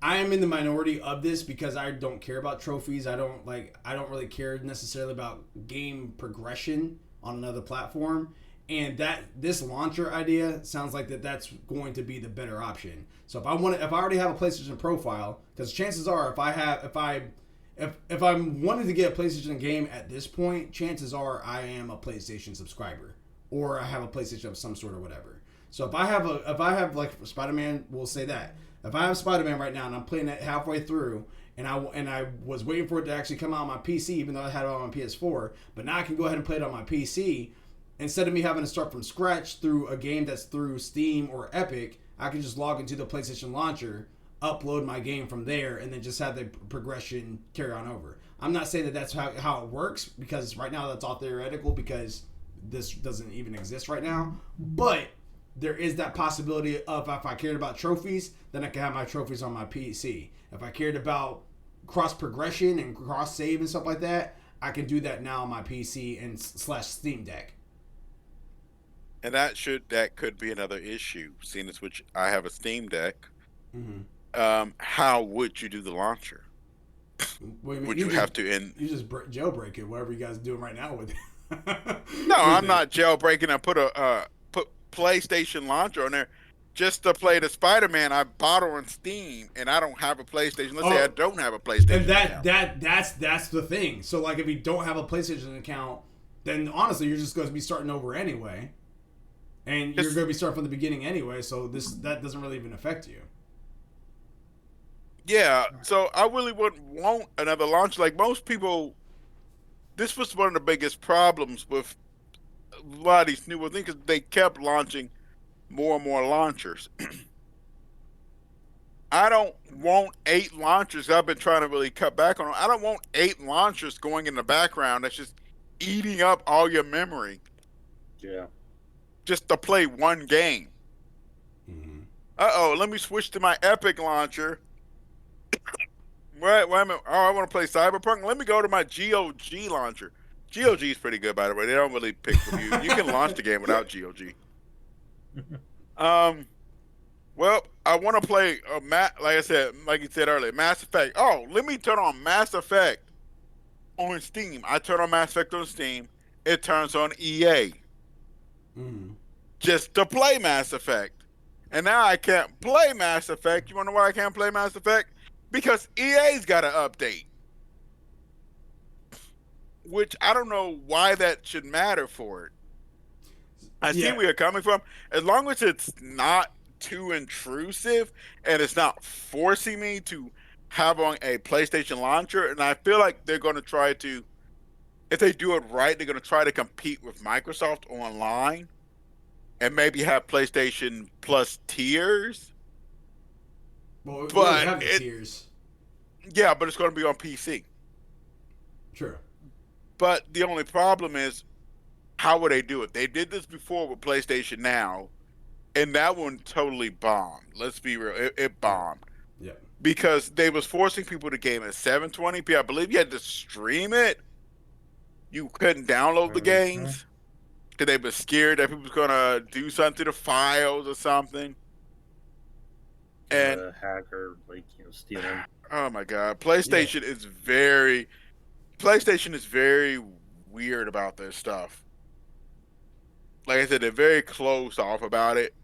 I am in the minority of this because I don't care about trophies. I don't really care necessarily about game progression on another platform. And this launcher idea sounds like that's going to be the better option. So if I already have a PlayStation profile, because chances are if I'm wanting to get a PlayStation game at this point, chances are I am a PlayStation subscriber or I have a PlayStation of some sort or whatever. So if I have like Spider-Man, we'll say that. If I have Spider-Man right now and I'm playing it halfway through and I was waiting for it to actually come out on my PC, even though I had it on my PS4, but now I can go ahead and play it on my PC. Instead of me having to start from scratch through a game that's through Steam or Epic, I can just log into the PlayStation launcher, upload my game from there, and then just have the progression carry on over. I'm not saying that that's how it works, because right now that's all theoretical, because this doesn't even exist right now. But there is that possibility of, if I cared about trophies, then I can have my trophies on my PC. If I cared about cross progression and cross save and stuff like that, I can do that now on my PC and / Steam Deck. And that could be another issue, seeing as which I have a Steam Deck. Mm-hmm. How would you do the launcher? What do you mean? Would you have to You just jailbreak it, whatever you guys are doing right now with it. No, I'm not jailbreaking. I put PlayStation launcher on there just to play the Spider-Man I bought on Steam, and I don't have a PlayStation. Let's say I don't have a PlayStation. And that's the thing. So like, if you don't have a PlayStation account, then honestly you're just going to be starting over anyway, and you're going to be starting from the beginning anyway. So that doesn't really even affect you. Yeah, so I really wouldn't want another launch. Like most people, this was one of the biggest problems with a lot of these newer things, because they kept launching more and more launchers. I don't want 8 launchers. I've been trying to really cut back on them. I don't want 8 launchers going in the background that's just eating up all your memory. Yeah. Just to play one game. Mm-hmm. Let me switch to my Epic launcher. Wait a minute. Oh, I want to play Cyberpunk. Let me go to my GOG launcher. GOG is pretty good, by the way. They don't really pick from you. You can launch the game without GOG. Well, I want to play like I said, like you said earlier, Mass Effect. Oh, let me turn on Mass Effect on Steam. I turn on Mass Effect on Steam. It turns on EA. Just to play Mass Effect. And now I can't play Mass Effect. You want to know why I can't play Mass Effect? Because EA's got an update. Which I don't know why that should matter for it. I see where you're coming from. As long as it's not too intrusive and it's not forcing me to have on a PlayStation launcher, and I feel like they're going to try to, if they do it right, they're going to try to compete with Microsoft online and maybe have PlayStation Plus tiers. Well, we already have the tiers. Yeah, but it's going to be on PC. True. But the only problem is, how would they do it? They did this before with PlayStation Now, and that one totally bombed. Let's be real. It bombed. Yeah. Because they was forcing people to game at 720p. I believe you had to stream it. You couldn't download the games. Because they were scared that people was going to do something to the files or something. And hacker, like, stealing. Oh my God. PlayStation is very weird about this stuff. Like I said, they're very closed off about it.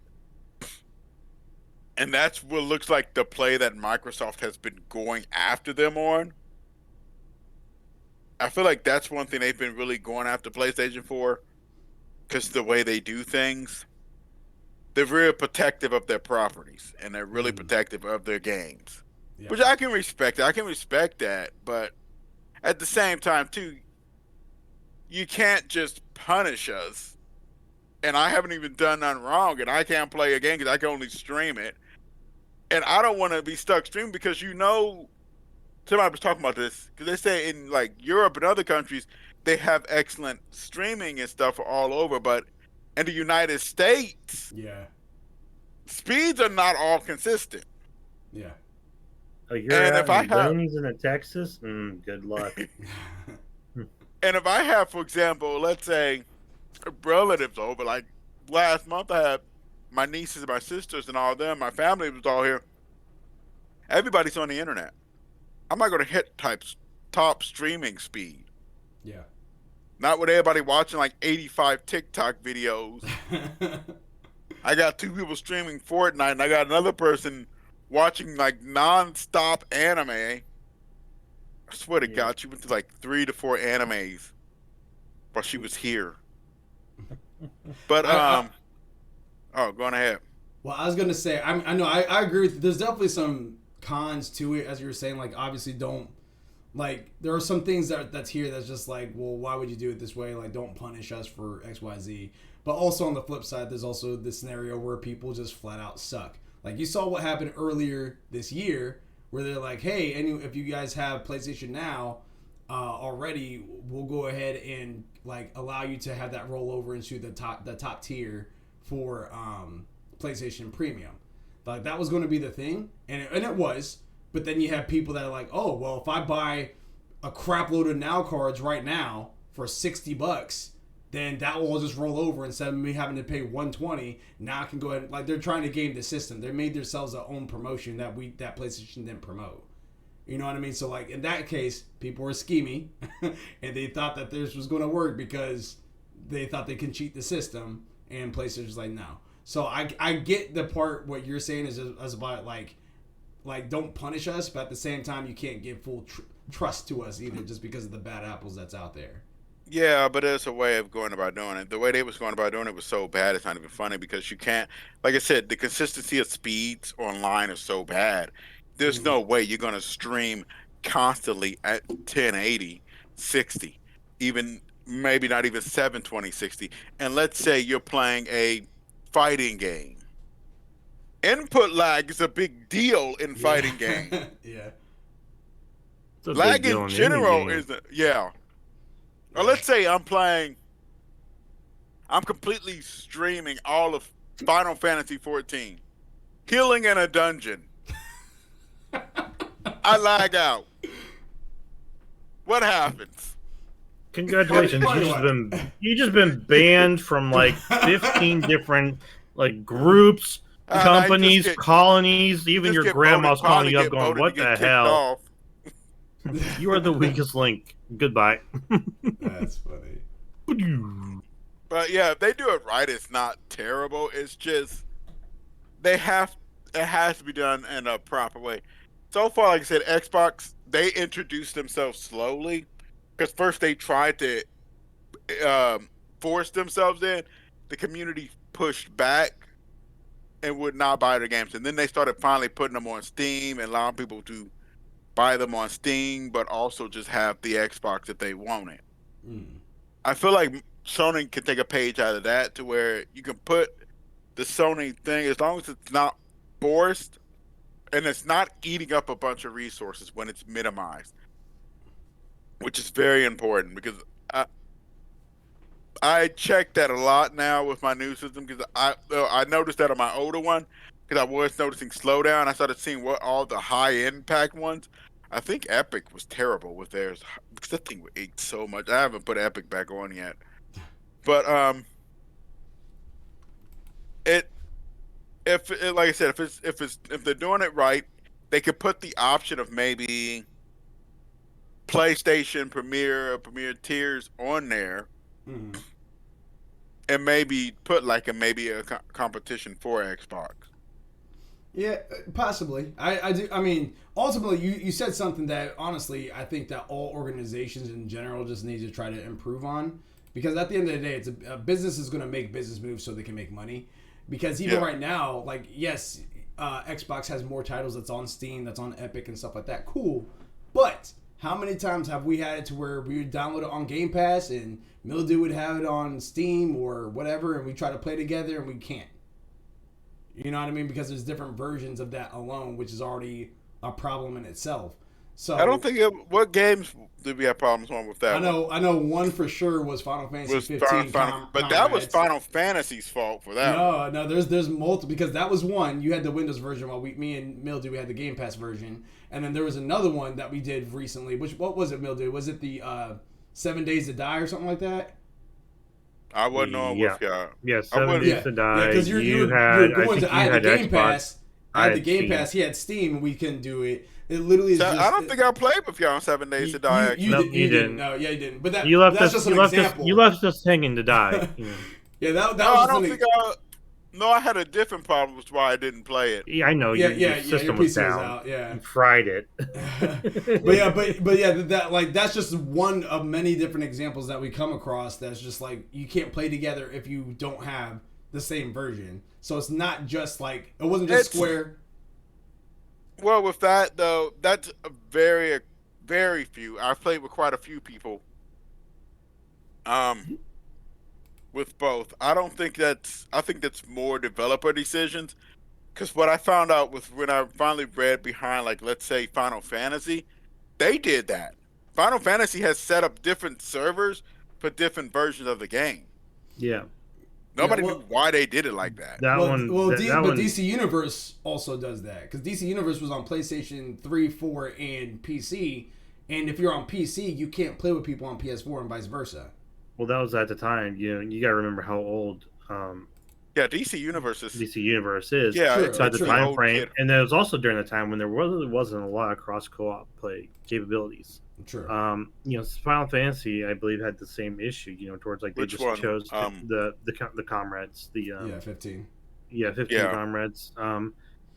And that's what looks like the play that Microsoft has been going after them on. I feel like that's one thing they've been really going after PlayStation for, because the way they do things. They're very protective of their properties, and they're really protective of their games. Yeah. Which I can respect. I can respect that, but at the same time, too, you can't just punish us. And I haven't even done nothing wrong, and I can't play a game because I can only stream it. And I don't want to be stuck streaming because, somebody was talking about this, because they say in like Europe and other countries, they have excellent streaming and stuff all over, but in the United States, speeds are not all consistent. Yeah. Like you're having winds in Texas? Good luck. And if I have, for example, let's say relatives over, like last month I had my nieces and my sisters and all of them, my family was all here. Everybody's on the internet. I'm not going to hit top streaming speed. Yeah. Not with everybody watching like 85 TikTok videos. I got 2 people streaming Fortnite, and I got another person watching like non-stop anime. I swear to God, she went to like 3 to 4 animes while she was here. But going ahead. Well, I was gonna say, I know I agree with. There's definitely some cons to it, as you were saying. Like, obviously, don't Like, there are some things that's here that's just like, well, why would you do it this way? Like, don't punish us for X, Y, Z. But also on the flip side, there's also the scenario where people just flat out suck. Like, you saw what happened earlier this year, where they're like, hey, if you guys have PlayStation Now already, we'll go ahead and like allow you to have that roll over into the top tier for PlayStation Premium. Like, that was going to be the thing, and it was. But then you have people that are like, oh, well, if I buy a crap load of Now cards right now for $60, then that will just roll over instead of me having to pay $120. Now I can go ahead, like, they're trying to game the system. They made themselves their own promotion that PlayStation didn't promote. You know what I mean? So, like, in that case, people were scheming, and they thought that this was going to work because they thought they can cheat the system, and PlayStation's like, no. So I get the part what you're saying is about like don't punish us, but at the same time you can't give full trust to us either, just because of the bad apples that's out there. Yeah, but it's a way of going about doing it. The way they was going about doing it was so bad, it's not even funny, because you can't, like I said, the consistency of speeds online is so bad. There's no way you're going to stream constantly at 1080, 60, even maybe not even 720, 60. And let's say you're playing a fighting game. Input lag is a big deal in fighting games. Yeah. Lag in general is or let's say I'm completely streaming all of Final Fantasy 14, killing in a dungeon. I lag out. What happens? Congratulations, you just been banned from like 15 different like groups, companies, colonies. Even your grandma's calling you up, going, "What the hell? You are the weakest link. Goodbye." That's funny. But yeah, if they do it right, it's not terrible. It's just it has to be done in a proper way. So far, like I said, Xbox, they introduced themselves slowly, because first they tried to force themselves in. The community pushed back and would not buy their games, and then they started finally putting them on Steam and allowing people to buy them on Steam, but also just have the Xbox if they want it. I feel like Sony can take a page out of that, to where you can put the Sony thing, as long as it's not forced and it's not eating up a bunch of resources when it's minimized, which is very important, because I check that a lot now with my new system, because I noticed that on my older one, because I was noticing slowdown. I started seeing what all the high impact ones. I think Epic was terrible with theirs, because that thing ate so much. I haven't put Epic back on yet, but like I said, if they're doing it right, they could put the option of maybe PlayStation Premier tiers on there, and maybe put like a competition for Xbox. Yeah, possibly. I do. I mean, ultimately, you said something that honestly I think that all organizations in general just need to try to improve on, because at the end of the day, it's a business is going to make business moves so they can make money. Because even right now, like, yes, Xbox has more titles that's on Steam, that's on Epic and stuff like that. Cool. But how many times have we had it to where we would download it on Game Pass and Mildew would have it on Steam or whatever, and we try to play together and we can't? You know what I mean? Because there's different versions of that alone, which is already a problem in itself. So I don't think what games did we have problems on with that? I know one for sure was Final Fantasy 15. But that was Final Fantasy's fault for that. No, there's multiple, because that was one. You had the Windows version, while me and Mildew, we had the Game Pass version, and then there was another one that we did recently. What was it, Mildew? Was it the 7 Days to Die or something like that? I wasn't on with y'all. Yeah, 7 Days to Die. Because you had the Game Pass. I had the Game Pass. He had Steam, and we couldn't do it. It literally is I don't think I played with y'all on 7 Days to Die. You didn't. No, yeah, you didn't. But that's just an example. You left us hanging to die. Yeah, that was I don't think No, I had a different problem, which is why I didn't play it. Yeah, I know. Your system was down. Out, yeah. You fried it. but that's just one of many different examples that we come across. That's just like, you can't play together if you don't have the same version. So it's not just like, it wasn't just Square. Well, with that though, that's a very very few. I've played with quite a few people. With both, I don't think that's. I think that's more developer decisions. Because what I found out was when I finally read behind, like, let's say Final Fantasy, they did that. Final Fantasy has set up different servers for different versions of the game. Yeah. Nobody knew why they did it like that. But DC Universe also does that, because DC Universe was on PlayStation 3, 4, and PC, and if you're on PC, you can't play with people on PS4 and vice versa. Well, that was at the time. You got to remember how old. DC Universe is. Yeah, true, it's at the time frame, kid. and then it was also during the time when there really wasn't a lot of cross co-op play capabilities. True. Final Fantasy, I believe, had the same issue. Towards like they Which just one? chose the comrades. 15. Yeah, 15 comrades.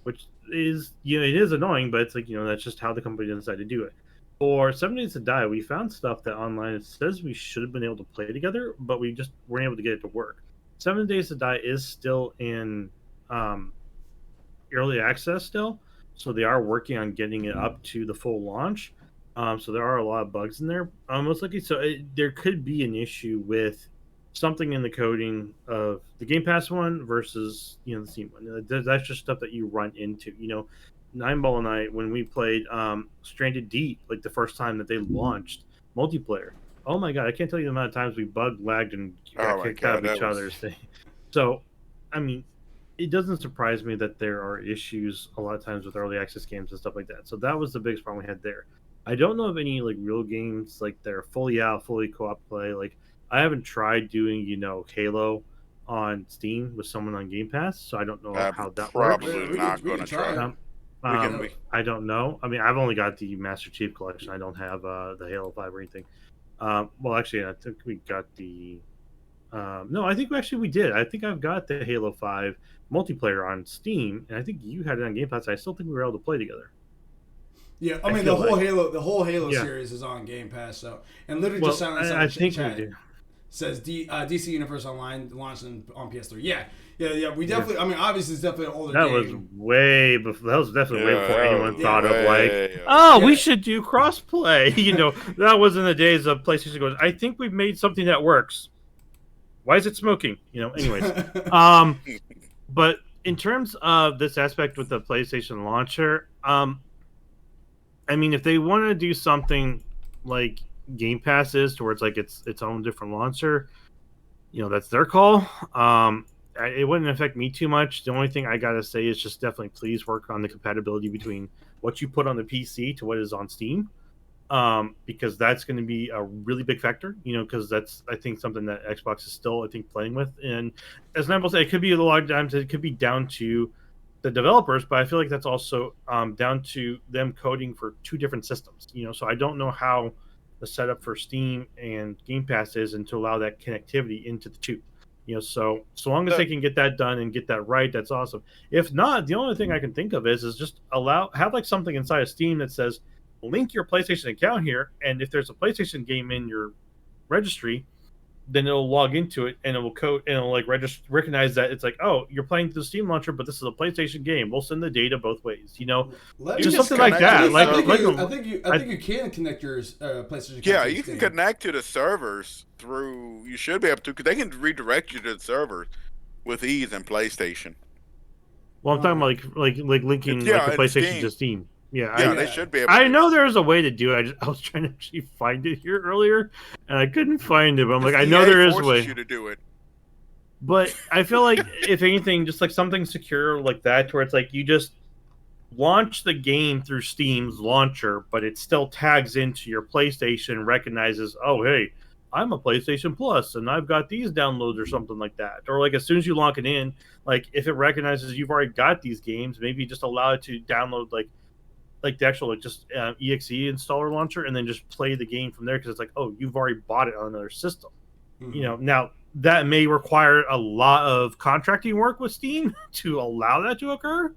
Which is it is annoying, but it's like that's just how the company decided to do it. For 7 Days to Die, we found stuff that online it says we should have been able to play together, but we just weren't able to get it to work. 7 Days to Die is still in early access still, so they are working on getting it up to the full launch. So there are a lot of bugs in there, most likely. So there could be an issue with something in the coding of the Game Pass one versus the Steam one. That's just stuff that you run into. Nineball and I, when we played Stranded Deep, like the first time that they launched multiplayer, oh my god, I can't tell you the amount of times we lagged and got kicked out of each other's thing. So, I mean, it doesn't surprise me that there are issues a lot of times with early access games and stuff like that. So that was the biggest problem we had there. I don't know of any like real games like they're fully co-op play. Like I haven't tried doing Halo on Steam with someone on Game Pass, so I don't know how that works. Probably not going to try. I don't know. I mean, I've only got the Master Chief Collection. I don't have the Halo 5 or anything. Well, actually, I think we got the. No, I think we did. I think I've got the Halo 5 multiplayer on Steam, and I think you had it on Game Pass. I still think we were able to play together. Yeah, I mean the whole Halo series is on Game Pass. So, and literally just sounding I think we do. Says DC Universe Online launched on PS3. Yeah. We definitely. I mean, obviously, it's definitely an older game. Was way before. That was definitely way before anyone thought of we should do crossplay. That was in the days of PlayStation goes, I think we've made something that works. Why is it smoking? Anyways. But in terms of this aspect with the PlayStation launcher, I mean, if they want to do something like Game Pass is, towards like its own different launcher, that's their call. It wouldn't affect me too much. The only thing I gotta say is just definitely please work on the compatibility between what you put on the PC to what is on Steam, because that's going to be a really big factor. Because that's I think something that Xbox is still playing with. And as Nigel said, it could be a lot of times it could be down to the developers, but I feel like that's also down to them coding for two different systems. So I don't know how the setup for Steam and Game Pass is, and to allow that connectivity into the two. So long as they can get that done and get that right, that's awesome. If not, the only thing I can think of is just have like something inside of Steam that says link your PlayStation account here, and if there's a PlayStation game in your registry, then it'll log into it and it will code and it'll like recognize that it's like, oh, you're playing through the Steam launcher, but this is a PlayStation game. We'll send the data both ways. Just something like that. I think you can connect your PlayStation account. Yeah, you can connect to the servers through. You should be able to, because they can redirect you to the servers with ease in PlayStation. Well, I'm talking about like linking the PlayStation to Steam. Yeah, they should be able I know there's a way to do it. I was trying to actually find it here earlier, and I couldn't find it. But I'm like, I know there is a way. You to do it. But I feel like, if anything, just like something secure like that, where it's like you just launch the game through Steam's launcher, but it still tags into your PlayStation, recognizes, oh, hey, I'm a PlayStation Plus, and I've got these downloads or something like that. Or like as soon as you lock it in, like if it recognizes you've already got these games, maybe just allow it to download like the actual exe installer launcher, and then just play the game from there, because it's like, oh, you've already bought it on another system. Now that may require a lot of contracting work with Steam to allow that to occur,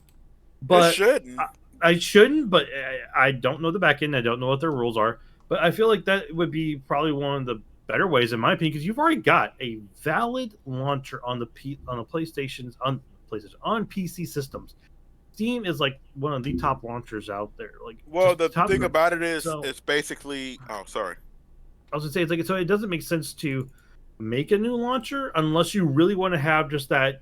but I shouldn't. But I don't know the back end. I don't know what their rules are, but I feel like that would be probably one of the better ways, in my opinion, because you've already got a valid launcher on the PlayStations on PC systems. Steam is like one of the top launchers out there. Like, well, the top thing about it is, so, it's basically. Oh, sorry. I was gonna say it's like so it doesn't make sense to make a new launcher unless you really want to have just that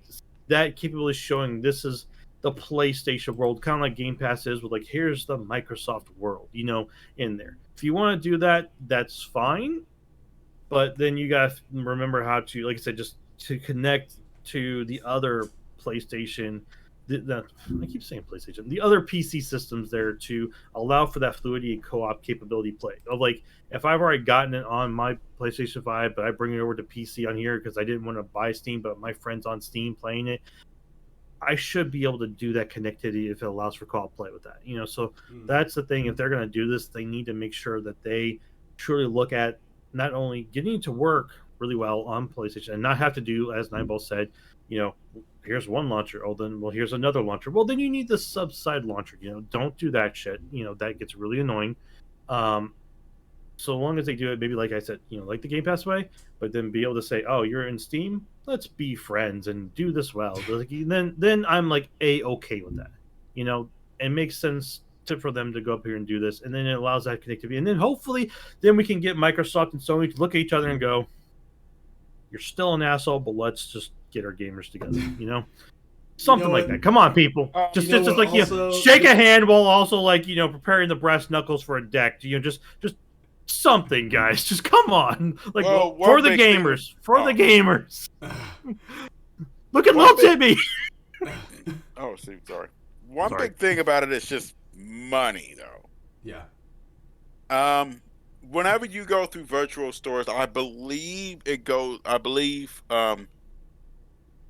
capability showing this is the PlayStation world, kind of like Game Pass is with like here's the Microsoft world, in there. If you want to do that, that's fine, but then you got to remember how to, like I said, just to connect to the other PlayStation. I keep saying PlayStation. The other PC systems there to allow for that fluidity and co-op capability play. Of like, if I've already gotten it on my PlayStation 5, but I bring it over to PC on here because I didn't want to buy Steam, but my friend's on Steam playing it, I should be able to do that connectivity if it allows for co-op play with that. So that's the thing. If they're going to do this, they need to make sure that they truly look at not only getting it to work really well on PlayStation and not have to do, as Nineball said, here's one launcher. Oh, then, well, here's another launcher. Well, then you need the sub-side launcher. Don't do that shit. That gets really annoying. So long as they do it, maybe like I said, like the Game Pass way, but then be able to say, oh, you're in Steam, let's be friends and do this well. Like, then I'm like okay with that. It makes sense for them to go up here and do this, and then it allows that connectivity, and then hopefully, then we can get Microsoft and Sony to look at each other and go, you're still an asshole, but let's just get our gamers together. Something like that. Come on, people. Just like shake a hand while also like preparing the brass knuckles for a deck. Just something, guys. Just come on. Like for the gamers. For the gamers. Look at little Timmy. Oh, see, sorry. One big thing about it is just money, though. Yeah. Whenever you go through virtual stores, I believe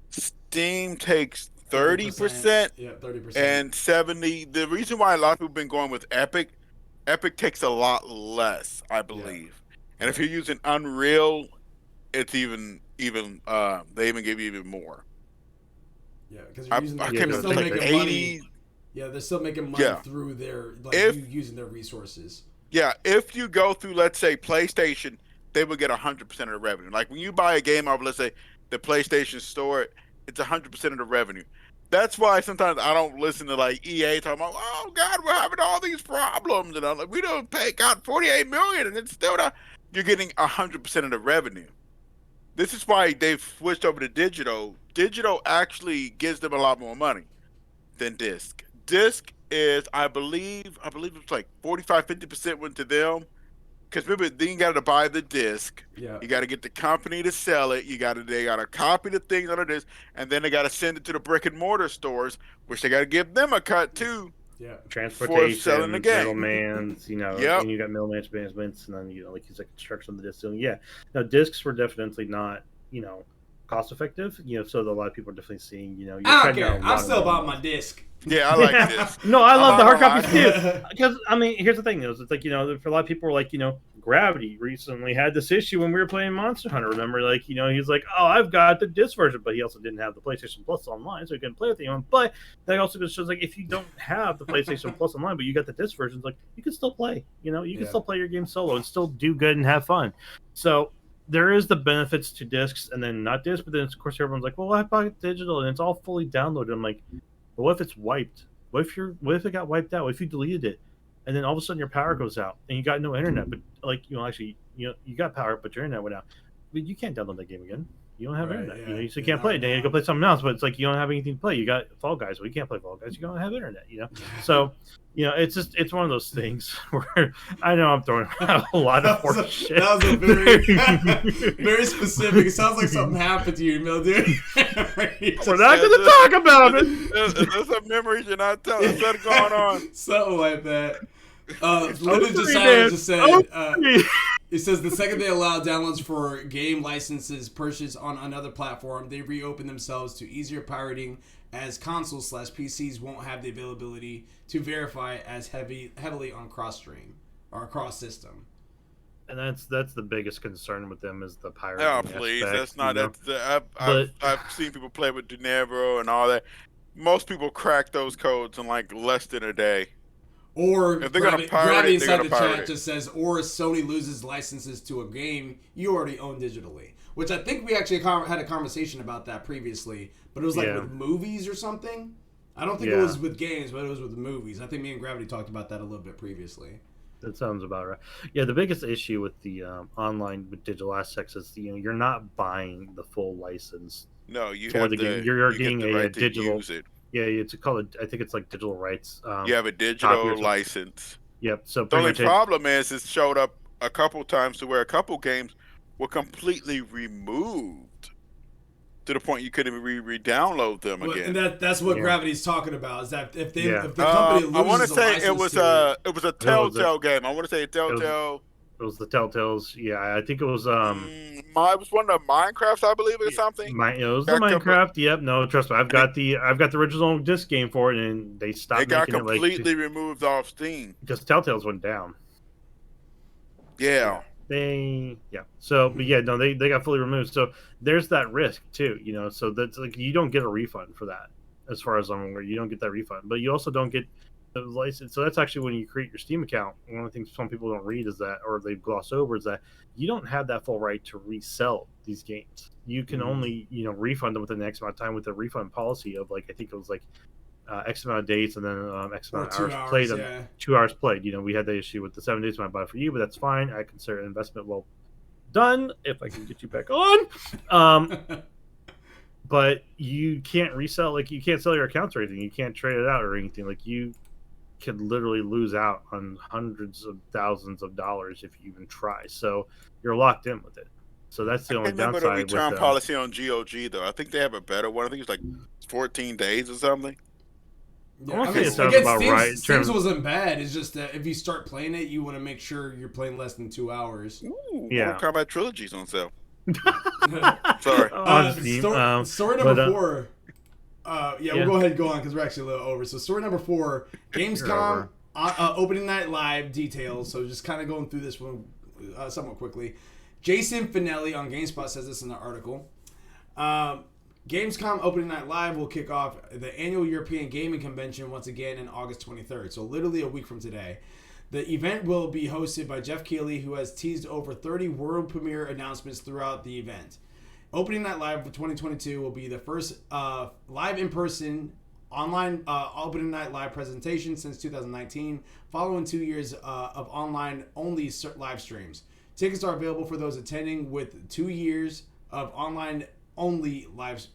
Steam takes 30%. Yeah, 30%. And 70%. The reason why a lot of people have been going with Epic takes a lot less, I believe. Yeah. And if you're using Unreal, it's even they even give you even more. Yeah, because you're using still making 80. Money. Yeah, they're still making money through their using their resources. Yeah, if you go through, let's say, PlayStation, they would get 100% of the revenue. Like when you buy a game off, let's say, the PlayStation Store, it's 100% of the revenue. That's why sometimes I don't listen to like EA talking about, oh God, we're having all these problems, and I'm like, we don't got $48 million, and it's still not. You're getting 100% of the revenue. This is why they've switched over to digital. Digital actually gives them a lot more money than disc. Disc is, I believe it's like 45-50% went to them. Because remember, then you got to buy the disc. Yeah. You got to get the company to sell it. They got to copy the things on the disc, and then they got to send it to the brick and mortar stores, which they got to give them a cut too. Yeah. Transportation, selling the game. Middlemans, Yep. And you got middleman managements, and then like you said, construction of the disc. So yeah, now discs were definitely not cost effective. So a lot of people are definitely seeing I don't care. I'm still about my disc. Yeah, I like this. No, I love the hard copies too. Because here's the thing: is it's like for a lot of people, like Gravity recently had this issue when we were playing Monster Hunter. Remember, like he's like, oh, I've got the disc version, but he also didn't have the PlayStation Plus online, so he couldn't play with anyone. But that also just shows like if you don't have the PlayStation Plus online, but you got the disc versions, like you can still play. You can still play your game solo and still do good and have fun. So there is the benefits to discs, and then not discs, but then of course everyone's like, well, I bought digital and it's all fully downloaded. I'm like, but what if it's wiped? What if it got wiped out? What if you deleted it, and then all of a sudden your power goes out and you got no internet? But actually, you got power, but your internet went out. But you can't download that game again. You don't have internet. Yeah. So you can't play it. Then you go play something else. But it's like you don't have anything to play. You got Fall Guys. Well, you can't play Fall Guys. You don't have internet. So it's one of those things where I know I'm throwing out a lot of horse shit. That was a very very specific. It sounds like something happened to you, dude. We're not going to talk about it. There's some memories you're not telling us what's going on. Something like that. Linda just said, it says the second they allow downloads for game licenses purchased on another platform, they reopen themselves to easier pirating, as consoles/PCs won't have the availability to verify as heavily on cross-stream or cross-system. And that's the biggest concern with them is the pirating. Oh, please, aspect, that's not. I've seen people play with Dunevero and all that. Most people crack those codes in like less than a day. Or if they're gonna pirate Gravity it, inside they're the gonna pirate chat it. just says, or Sony loses licenses to a game you already own digitally. Which I think we actually had a conversation about that previously, but it was like with movies or something. I don't think it was with games, but it was with the movies. I think me and Gravity talked about that a little bit previously. That sounds about right. Yeah, the biggest issue with the online with digital aspects is you're not buying the full license. No, you have the game. You're getting the right digital. Use it. Yeah, it's called. I think it's like digital rights. You have a digital license. Yep. So the only problem is it showed up a couple times to where a couple games were completely removed to the point you couldn't even re-download them again. And that's what Gravity's talking about. Is that if the company loses I want to say it was a Telltale game. I want to say Telltale. It was the Telltales. Yeah, I think it was. It was one of the Minecrafts, I believe, or something. It was the Minecraft. Yep. No, trust me. I've got the original disc game for it, and they stopped. It got completely removed off Steam because Telltales went down. Yeah. So, but yeah, no, they got fully removed. So there's that risk too, So that's like you don't get a refund for that, as far as I'm aware. You don't get that refund, but you also don't get the license. So that's actually when you create your Steam account. One of the things some people don't read is that, or they gloss over, is that you don't have that full right to resell these games. You can only refund them within the X amount of time with a refund policy of I think it was X amount of days and then X amount of hours played. 2 hours played. We had the issue with the 7 days when I bought it for you, but that's fine. I consider an investment well done if I can get you back on. But you can't resell, you can't sell your accounts or anything. You can't trade it out or anything. You could literally lose out on hundreds of thousands of dollars if you even try. So you're locked in with it. So that's the only downside. I remember the return policy on GOG though. I think they have a better one. I think it's 14 days or something. Yeah, I mean, it sounds about right. Steams wasn't bad. It's just that if you start playing it, you want to make sure you're playing less than 2 hours. Ooh, Mortal Kombat Trilogy's on sale. Sorry. Story number 4. We'll go ahead and go on because we're actually a little over. So story number 4, Gamescom opening night live details. So just kind of going through this one somewhat quickly. Jason Finelli on GameSpot says this in the article. Gamescom opening night live will kick off the annual European Gaming Convention once again on August 23rd. So literally a week from today. The event will be hosted by Jeff Keighley, who has teased over 30 world premiere announcements throughout the event. Opening Night Live for 2022 will be the first live in-person online Opening Night Live presentation since 2019, following 2 years of online-only live streams. Tickets are available for those attending with 2 years of online-only live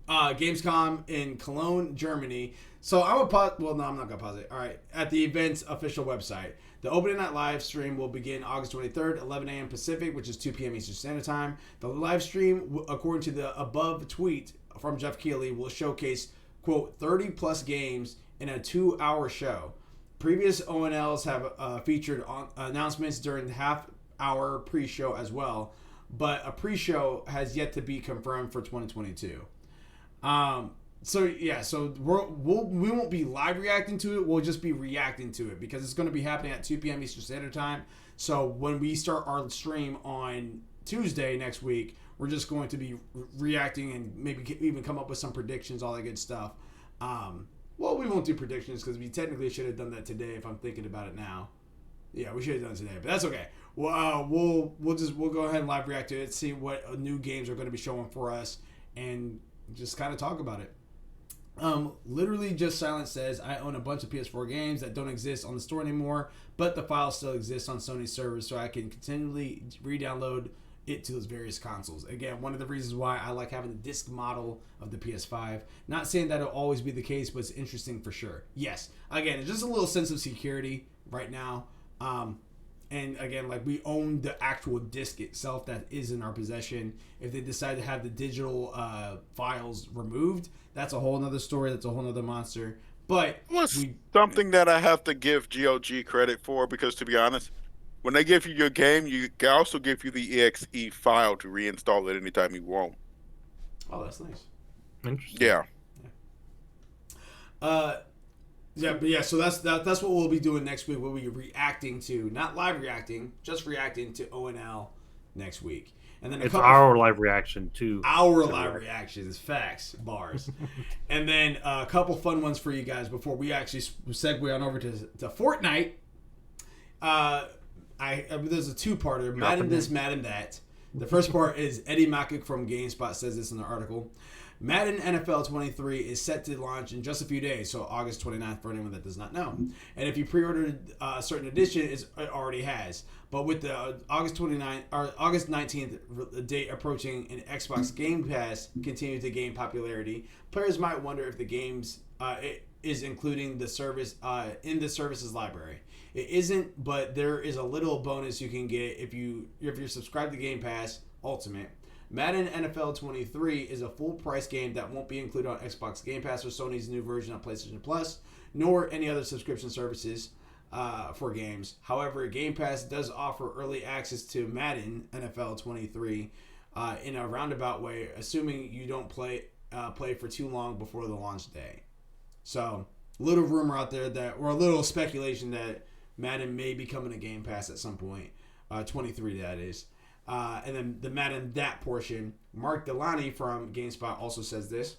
Gamescom in Cologne, Germany. So I'm not going to pause it. All right. At the event's official website. The opening night live stream will begin August 23rd, 11 a.m. Pacific, which is 2 p.m. Eastern Standard Time. The live stream, according to the above tweet from Jeff Keighley, will showcase, quote, 30-plus games in a 2-hour show. Previous ONLs have featured announcements during the half-hour pre-show as well, but a pre-show has yet to be confirmed for 2022. So we won't be live reacting to it. We'll just be reacting to it because it's going to be happening at 2 p.m. Eastern Standard Time. So when we start our stream on Tuesday next week, we're just going to be reacting and maybe even come up with some predictions, all that good stuff. Well, we won't do predictions because we technically should have done that today if I'm thinking about it now. Yeah, we should have done it today, but that's okay. Well, we'll go ahead and live react to it, see what new games are going to be showing for us, and just kind of talk about it. Literally Just Silent says, I own a bunch of PS4 games that don't exist on the store anymore, but the file still exists on Sony's servers, so I can continually re-download it to those various consoles. Again, one of the reasons why I like having the disc model of the PS5. Not saying that it'll always be the case, but it's interesting for sure. Yes. Again, it's just a little sense of security right now. And again, we own the actual disc itself that is in our possession. If they decide to have the digital files removed, that's a whole nother story. That's a whole nother monster. But something that I have to give GOG credit for, because to be honest, when they give you your game, you can also give you the exe file to reinstall it anytime you want. Oh, that's nice. Interesting. Yeah. So that's what we'll be doing next week. We'll be reacting to, not live reacting, just reacting to ONL next week. And then our live reaction to live reactions, facts, bars. And then a couple fun ones for you guys before we actually segue on over to Fortnite. There's a two-parter, Madden This, Madden That. The first part is Eddie Mackey from GameSpot says this in the article. Madden NFL 23 is set to launch in just a few days, so August 29th for anyone that does not know. And if you pre-ordered a certain edition, it already has. But with the August 19th date approaching and Xbox Game Pass continue to gain popularity, players might wonder if the games is including the service in the services library. It isn't, but there is a little bonus you can get if you're subscribed to Game Pass Ultimate. Madden NFL 23 is a full-price game that won't be included on Xbox Game Pass or Sony's new version of PlayStation Plus, nor any other subscription services for games. However, Game Pass does offer early access to Madden NFL 23 in a roundabout way, assuming you don't play for too long before the launch day. So, little rumor out there or a little speculation that Madden may be coming to Game Pass at some point. 23, that is. And then the Madden that portion, Mark Delaney from GameSpot also says this.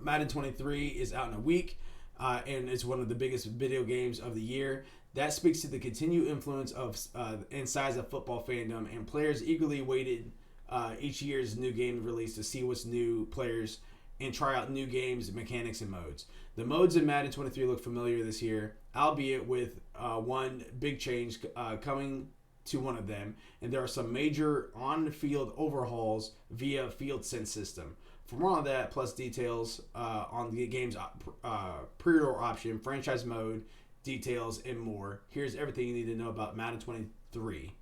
Madden 23 is out in a week, and it's one of the biggest video games of the year. That speaks to the continued influence of and size of football fandom, and players eagerly waited each year's new game release to see what's new players and try out new games, mechanics, and modes. The modes in Madden 23 look familiar this year, albeit with one big change coming to one of them, and there are some major on-field overhauls via Field Sense system. For more on that, plus details on the game's pre-order option, franchise mode, details, and more, here's everything you need to know about Madden 23.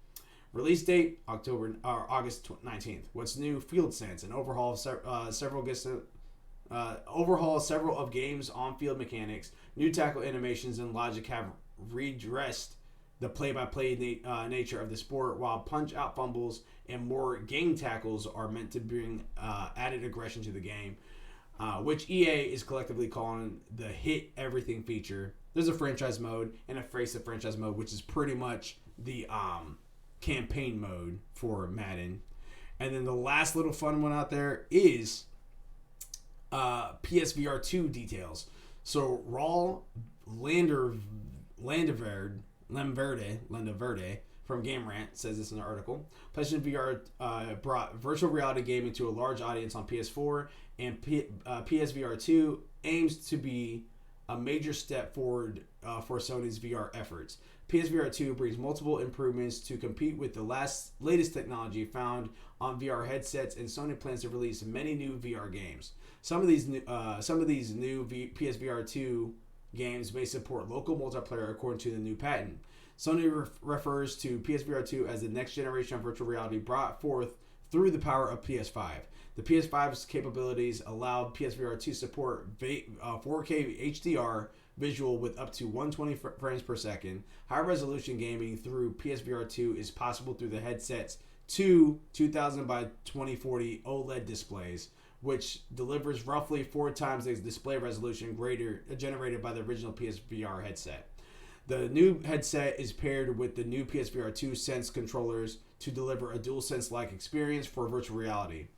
Release date, August 19th. What's new? Field Sense, an overhaul several of games' on-field mechanics. New tackle animations and logic have redressed the play-by-play nature of the sport, while punch-out fumbles and more game tackles are meant to bring added aggression to the game, which EA is collectively calling the hit everything feature. There's a franchise mode and a face of franchise mode, which is pretty much the campaign mode for Madden. And then the last little fun one out there is PSVR 2 details. So Raul Landeverde from Game Rant says this in the article. PlayStation VR brought virtual reality gaming to a large audience on PS4, and PSVR 2 aims to be a major step forward for Sony's VR efforts. PSVR 2 brings multiple improvements to compete with the latest technology found on VR headsets, and Sony plans to release many new VR games. Some of these new PSVR 2 games may support local multiplayer according to the new patent. Sony refers to PSVR 2 as the next generation of virtual reality brought forth through the power of PS5. The PS5's capabilities allowed PSVR to support 4K HDR visual with up to 120 frames per second. High resolution gaming through PSVR 2 is possible through the headset's two 2000 by 2040 OLED displays, which delivers roughly 4 times the display resolution generated by the original PSVR headset. The new headset is paired with the new PSVR 2 Sense controllers to deliver a DualSense-like experience for virtual reality.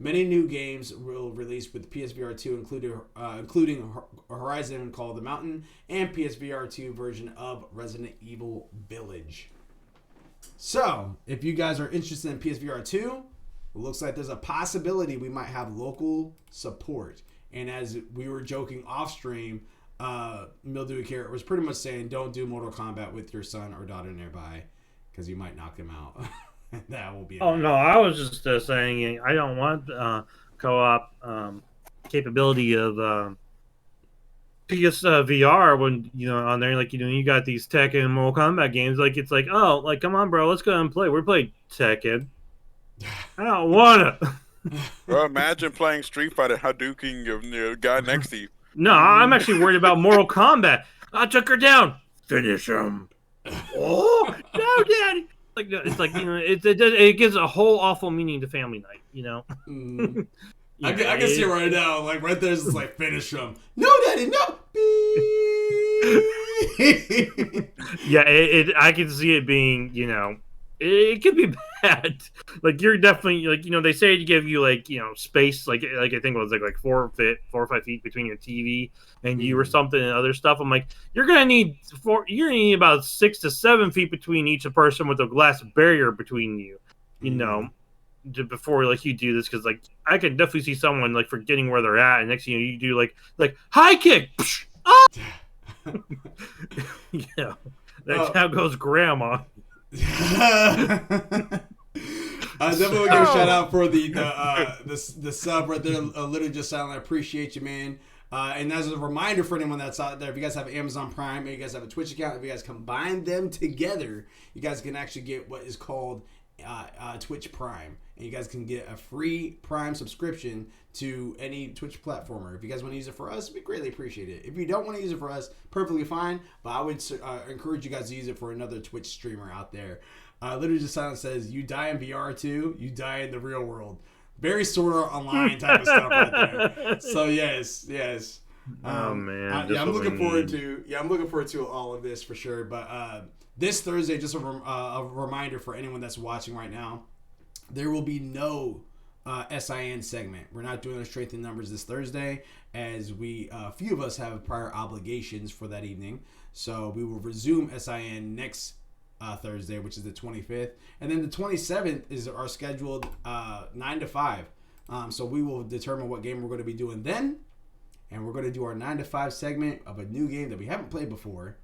Many new games will release with PSVR 2, including Horizon Call of the Mountain and PSVR 2 version of Resident Evil Village. So, if you guys are interested in PSVR 2, it looks like there's a possibility we might have local support. And as we were joking off stream, Mildewy Carrot was pretty much saying don't do Mortal Kombat with your son or daughter nearby because you might knock them out. That will be. Oh no, I was just saying I don't want co-op capability of PS VR when on there, like you got these Tekken and Mortal Kombat games. Like it's like, oh, like come on, bro, let's go and play. We're playing Tekken. I don't wanna. Well, imagine playing Street Fighter Hadouken your guy next to you. No, I'm actually worried about Mortal Kombat. I took her down. Finish him. Oh no, Daddy. Like it's like it gives a whole awful meaning to family night. I can see it right now. Like right there's just like finish him. No, Daddy, no. Yeah, I can see it being it could be bad. Like you're definitely like they say to give you like space like I think it was like 4 or 5 feet between your TV and you or something and other stuff. I'm like you're gonna need about 6 to 7 feet between each person with a glass barrier between you. before like you do this, because like I can definitely see someone like forgetting where they're at, and next thing you do like high kick. Ah! Yeah, that's how goes grandma. I definitely give a shout out for the sub right there. Literally just silent. I appreciate you, man. And as a reminder for anyone that's out there, if you guys have Amazon Prime, if you guys have a Twitch account, if you guys combine them together, you guys can actually get what is called Twitch Prime. And you guys can get a free Prime subscription to any Twitch platformer. If you guys want to use it for us, we greatly appreciate it. If you don't want to use it for us, perfectly fine. But I would encourage you guys to use it for another Twitch streamer out there. Literally just silent says, you die in VR too, you die in the real world. Very Sword Art Online type of stuff right there. So yes. Oh man, I'm looking forward to all of this for sure. But this Thursday, just a reminder for anyone that's watching right now, there will be no SIN segment. We're not doing a strength in numbers this Thursday, as a few of us have prior obligations for that evening. So we will resume SIN next Thursday, which is the 25th, and then the 27th is our scheduled 9 to 5. So we will determine what game we're going to be doing then, and we're going to do our 9 to 5 segment of a new game that we haven't played before,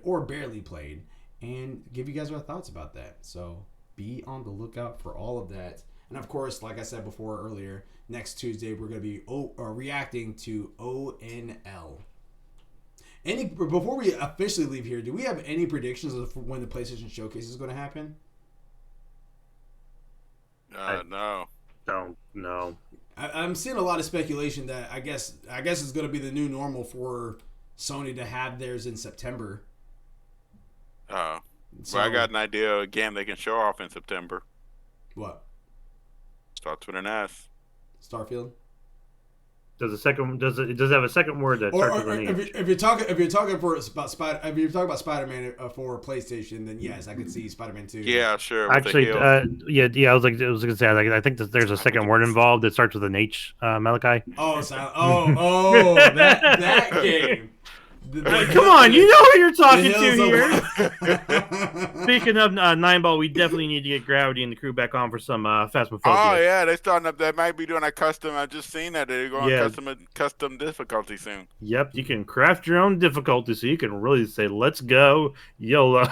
or barely played, and give you guys our thoughts about that. So be on the lookout for all of that. And of course, like I said before earlier, next Tuesday we're going to be reacting to ONL. Before we officially leave here, do we have any predictions of when the PlayStation Showcase is going to happen? No. Don't know. I'm seeing a lot of speculation that I guess it's going to be the new normal for Sony to have theirs in September. Well, I got an idea of a game they can show off in September. What? Starts with an S. Starfield. Does it have a second word that starts with an H? If you're talking about Spider-Man for PlayStation, then yes, I could see Spider-Man 2. Yeah, sure. Actually, I was gonna say, I think that there's a second word involved that starts with an H, Malachi. That game. Come on, you know who you're talking to here. Speaking of 9-ball, we definitely need to get Gravity and the crew back on for some Phasmophobia. Oh yeah, they're starting up. They might be doing a custom. I just seen that they're going custom difficulty soon. Yep, you can craft your own difficulty, so you can really say, "Let's go, YOLO."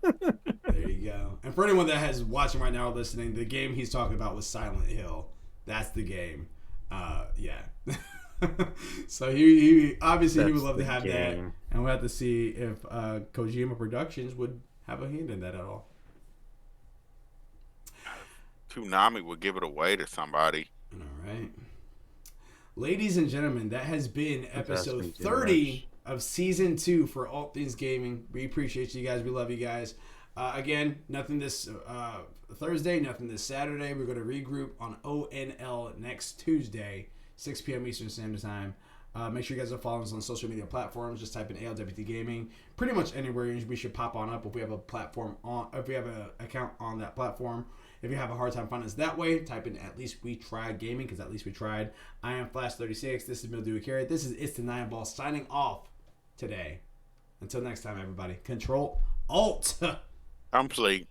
There you go. And for anyone that is watching right now or listening, the game he's talking about was Silent Hill. That's the game. Yeah. So he obviously he would love to have that, and we'll have to see if Kojima Productions would have a hand in that at all. Toonami would give it away to somebody. All right, ladies and gentlemen, that has been episode 30 of season 2 for ALWT Things Gaming. We appreciate you guys. We love you guys. Again, nothing this Thursday, nothing this Saturday. We're going to regroup on ONL next Tuesday, 6 p.m. Eastern Standard Time. Make sure you guys are following us on social media platforms. Just type in ALWT Gaming. Pretty much anywhere we should pop on up if we have a platform on. If we have an account on that platform. If you have a hard time finding us that way, type in At Least We Tried Gaming, because At Least We Tried. I am Flash36. This is Mildew Carrot. This is It's the 9-Ball signing off today. Until next time, everybody. Control Alt. Complete.